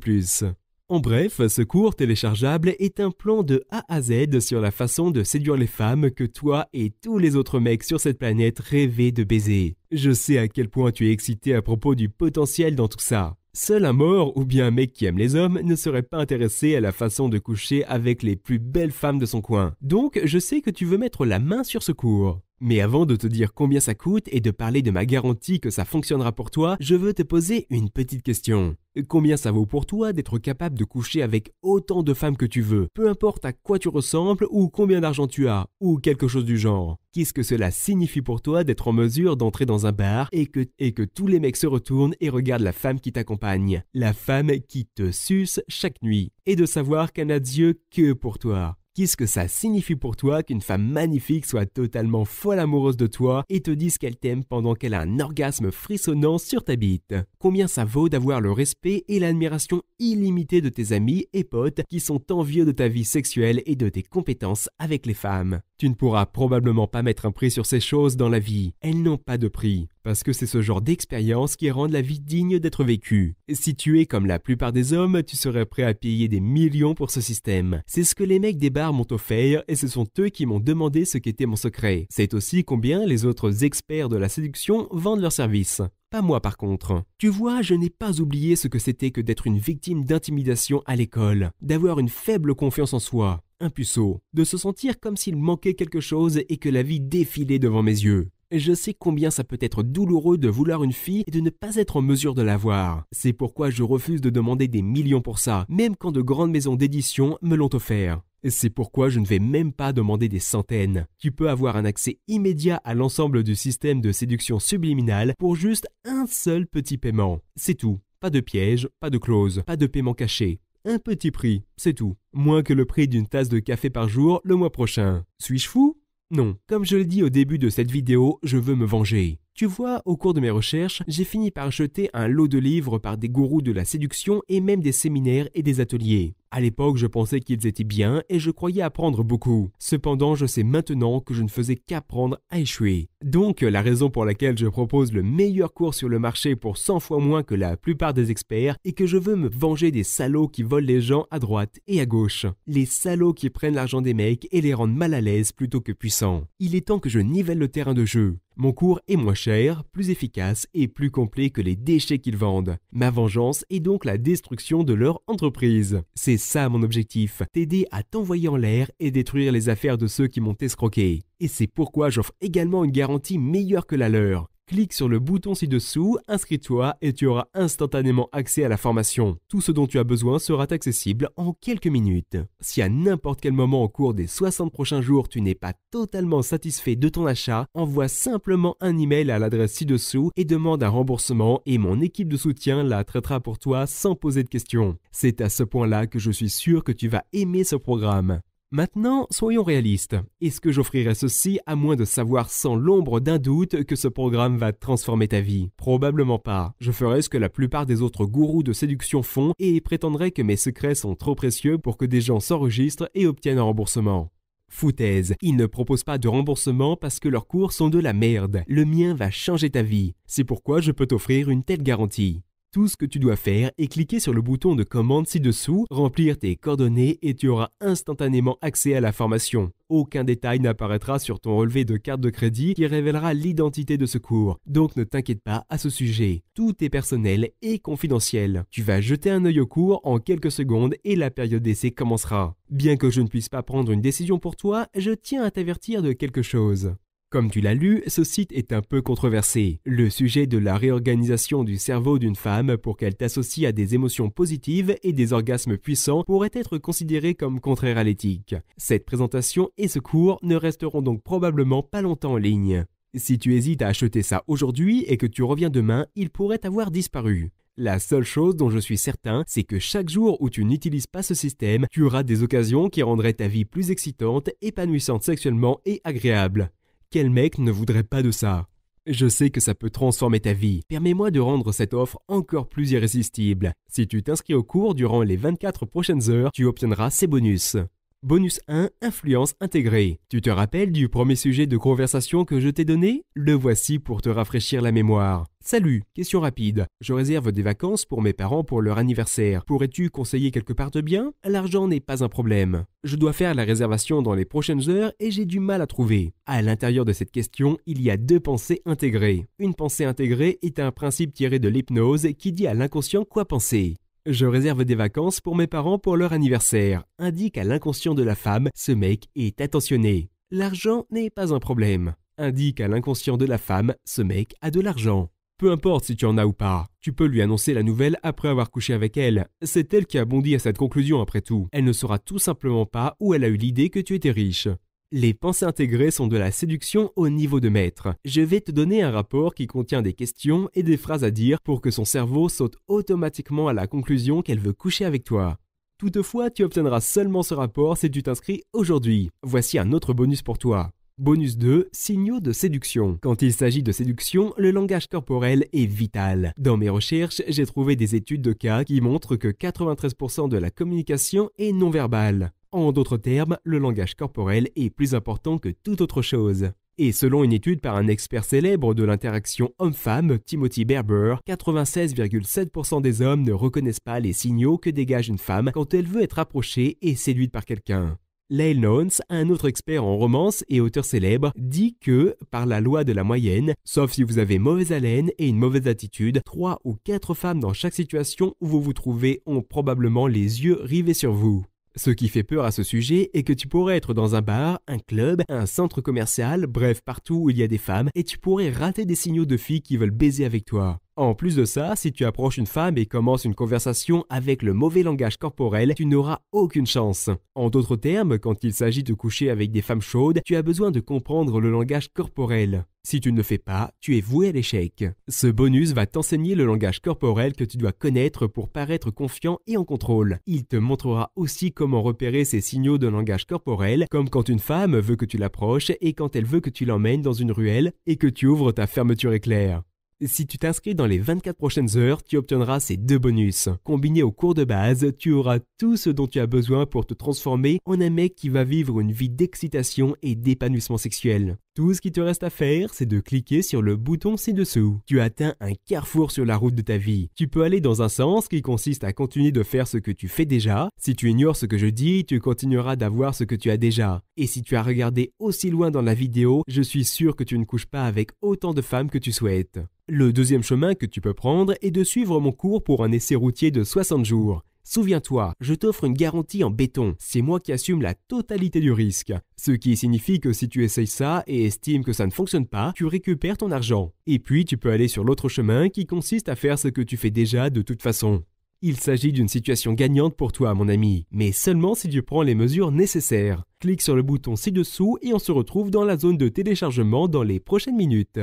plus. En bref, ce cours téléchargeable est un plan de A à Z sur la façon de séduire les femmes que toi et tous les autres mecs sur cette planète rêvaient de baiser. Je sais à quel point tu es excité à propos du potentiel dans tout ça. Seul un mort ou bien un mec qui aime les hommes ne serait pas intéressé à la façon de coucher avec les plus belles femmes de son coin. Donc, je sais que tu veux mettre la main sur ce cours. Mais avant de te dire combien ça coûte et de parler de ma garantie que ça fonctionnera pour toi, je veux te poser une petite question. Combien ça vaut pour toi d'être capable de coucher avec autant de femmes que tu veux, peu importe à quoi tu ressembles ou combien d'argent tu as, ou quelque chose du genre? Qu'est-ce que cela signifie pour toi d'être en mesure d'entrer dans un bar et que tous les mecs se retournent et regardent la femme qui t'accompagne, la femme qui te suce chaque nuit, et de savoir qu'elle n'a d'yeux que pour toi? Qu'est-ce que ça signifie pour toi qu'une femme magnifique soit totalement folle amoureuse de toi et te dise qu'elle t'aime pendant qu'elle a un orgasme frissonnant sur ta bite? Combien ça vaut d'avoir le respect et l'admiration illimitée de tes amis et potes qui sont envieux de ta vie sexuelle et de tes compétences avec les femmes? Tu ne pourras probablement pas mettre un prix sur ces choses dans la vie. Elles n'ont pas de prix. Parce que c'est ce genre d'expérience qui rend la vie digne d'être vécue. Si tu es comme la plupart des hommes, tu serais prêt à payer des millions pour ce système. C'est ce que les mecs des bars m'ont offert et ce sont eux qui m'ont demandé ce qu'était mon secret. C'est aussi combien les autres experts de la séduction vendent leurs services. Pas moi par contre. Tu vois, je n'ai pas oublié ce que c'était que d'être une victime d'intimidation à l'école, d'avoir une faible confiance en soi, un puceau, de se sentir comme s'il manquait quelque chose et que la vie défilait devant mes yeux. Je sais combien ça peut être douloureux de vouloir une fille et de ne pas être en mesure de l'avoir. C'est pourquoi je refuse de demander des millions pour ça, même quand de grandes maisons d'édition me l'ont offert. C'est pourquoi je ne vais même pas demander des centaines. Tu peux avoir un accès immédiat à l'ensemble du système de séduction subliminale pour juste un seul petit paiement. C'est tout. Pas de piège, pas de clause, pas de paiement caché. Un petit prix, c'est tout. Moins que le prix d'une tasse de café par jour le mois prochain. Suis-je fou ? Non, comme je l'ai dit au début de cette vidéo, je veux me venger. Tu vois, au cours de mes recherches, j'ai fini par acheter un lot de livres par des gourous de la séduction et même des séminaires et des ateliers. À l'époque, je pensais qu'ils étaient bien et je croyais apprendre beaucoup. Cependant, je sais maintenant que je ne faisais qu'apprendre à échouer. Donc, la raison pour laquelle je propose le meilleur cours sur le marché pour 100 fois moins que la plupart des experts est que je veux me venger des salauds qui volent les gens à droite et à gauche. Les salauds qui prennent l'argent des mecs et les rendent mal à l'aise plutôt que puissants. Il est temps que je nivelle le terrain de jeu. Mon cours est moins cher, plus efficace et plus complet que les déchets qu'ils vendent. Ma vengeance est donc la destruction de leur entreprise. C'est ça mon objectif, t'aider à t'envoyer en l'air et détruire les affaires de ceux qui m'ont escroqué. Et c'est pourquoi j'offre également une garantie meilleure que la leur. Clique sur le bouton ci-dessous, inscris-toi et tu auras instantanément accès à la formation. Tout ce dont tu as besoin sera accessible en quelques minutes. Si à n'importe quel moment au cours des 60 prochains jours tu n'es pas totalement satisfait de ton achat, envoie simplement un email à l'adresse ci-dessous et demande un remboursement et mon équipe de soutien la traitera pour toi sans poser de questions. C'est à ce point-là que je suis sûr que tu vas aimer ce programme. Maintenant, soyons réalistes. Est-ce que j'offrirais ceci à moins de savoir sans l'ombre d'un doute que ce programme va transformer ta vie? Probablement pas. Je ferais ce que la plupart des autres gourous de séduction font et prétendrais que mes secrets sont trop précieux pour que des gens s'enregistrent et obtiennent un remboursement. Foutaise, ils ne proposent pas de remboursement parce que leurs cours sont de la merde. Le mien va changer ta vie. C'est pourquoi je peux t'offrir une telle garantie. Tout ce que tu dois faire est cliquer sur le bouton de commande ci-dessous, remplir tes coordonnées et tu auras instantanément accès à la formation. Aucun détail n'apparaîtra sur ton relevé de carte de crédit qui révélera l'identité de ce cours. Donc ne t'inquiète pas à ce sujet. Tout est personnel et confidentiel. Tu vas jeter un œil au cours en quelques secondes et la période d'essai commencera. Bien que je ne puisse pas prendre une décision pour toi, je tiens à t'avertir de quelque chose. Comme tu l'as lu, ce site est un peu controversé. Le sujet de la réorganisation du cerveau d'une femme pour qu'elle t'associe à des émotions positives et des orgasmes puissants pourrait être considéré comme contraire à l'éthique. Cette présentation et ce cours ne resteront donc probablement pas longtemps en ligne. Si tu hésites à acheter ça aujourd'hui et que tu reviens demain, il pourrait avoir disparu. La seule chose dont je suis certain, c'est que chaque jour où tu n'utilises pas ce système, tu auras des occasions qui rendraient ta vie plus excitante, épanouissante sexuellement et agréable. Quel mec ne voudrait pas de ça? Je sais que ça peut transformer ta vie. Permets-moi de rendre cette offre encore plus irrésistible. Si tu t'inscris au cours durant les 24 prochaines heures, tu obtiendras ces bonus. Bonus 1, influence intégrée. Tu te rappelles du premier sujet de conversation que je t'ai donné? Le voici pour te rafraîchir la mémoire. Salut, question rapide. Je réserve des vacances pour mes parents pour leur anniversaire. Pourrais-tu conseiller quelque part de bien? L'argent n'est pas un problème. Je dois faire la réservation dans les prochaines heures et j'ai du mal à trouver. À l'intérieur de cette question, il y a deux pensées intégrées. Une pensée intégrée est un principe tiré de l'hypnose qui dit à l'inconscient quoi penser. Je réserve des vacances pour mes parents pour leur anniversaire. Indique à l'inconscient de la femme, ce mec est attentionné. L'argent n'est pas un problème. Indique à l'inconscient de la femme, ce mec a de l'argent. Peu importe si tu en as ou pas, tu peux lui annoncer la nouvelle après avoir couché avec elle. C'est elle qui a bondi à cette conclusion après tout. Elle ne saura tout simplement pas où elle a eu l'idée que tu étais riche. Les pensées intégrées sont de la séduction au niveau de maître. Je vais te donner un rapport qui contient des questions et des phrases à dire pour que son cerveau saute automatiquement à la conclusion qu'elle veut coucher avec toi. Toutefois, tu obtiendras seulement ce rapport si tu t'inscris aujourd'hui. Voici un autre bonus pour toi. Bonus 2, signaux de séduction. Quand il s'agit de séduction, le langage corporel est vital. Dans mes recherches, j'ai trouvé des études de cas qui montrent que 93% de la communication est non verbale. En d'autres termes, le langage corporel est plus important que toute autre chose. Et selon une étude par un expert célèbre de l'interaction homme-femme, Timothy Berber, 96,7% des hommes ne reconnaissent pas les signaux que dégage une femme quand elle veut être approchée et séduite par quelqu'un. Lael Nance, un autre expert en romance et auteur célèbre, dit que, par la loi de la moyenne, sauf si vous avez mauvaise haleine et une mauvaise attitude, 3 ou 4 femmes dans chaque situation où vous vous trouvez ont probablement les yeux rivés sur vous. Ce qui fait peur à ce sujet est que tu pourrais être dans un bar, un club, un centre commercial, bref partout où il y a des femmes et tu pourrais rater des signaux de filles qui veulent baiser avec toi. En plus de ça, si tu approches une femme et commences une conversation avec le mauvais langage corporel, tu n'auras aucune chance. En d'autres termes, quand il s'agit de coucher avec des femmes chaudes, tu as besoin de comprendre le langage corporel. Si tu ne le fais pas, tu es voué à l'échec. Ce bonus va t'enseigner le langage corporel que tu dois connaître pour paraître confiant et en contrôle. Il te montrera aussi comment repérer ces signaux de langage corporel, comme quand une femme veut que tu l'approches et quand elle veut que tu l'emmènes dans une ruelle et que tu ouvres ta fermeture éclair. Si tu t'inscris dans les 24 prochaines heures, tu obtiendras ces deux bonus. Combinés au cours de base, tu auras tout ce dont tu as besoin pour te transformer en un mec qui va vivre une vie d'excitation et d'épanouissement sexuel. Tout ce qui te reste à faire, c'est de cliquer sur le bouton ci-dessous. Tu atteins un carrefour sur la route de ta vie. Tu peux aller dans un sens qui consiste à continuer de faire ce que tu fais déjà. Si tu ignores ce que je dis, tu continueras d'avoir ce que tu as déjà. Et si tu as regardé aussi loin dans la vidéo, je suis sûr que tu ne couches pas avec autant de femmes que tu souhaites. Le deuxième chemin que tu peux prendre est de suivre mon cours pour un essai routier de 60 jours. Souviens-toi, je t'offre une garantie en béton, c'est moi qui assume la totalité du risque. Ce qui signifie que si tu essayes ça et estimes que ça ne fonctionne pas, tu récupères ton argent. Et puis tu peux aller sur l'autre chemin qui consiste à faire ce que tu fais déjà de toute façon. Il s'agit d'une situation gagnante pour toi, mon ami, mais seulement si tu prends les mesures nécessaires. Clique sur le bouton ci-dessous et on se retrouve dans la zone de téléchargement dans les prochaines minutes.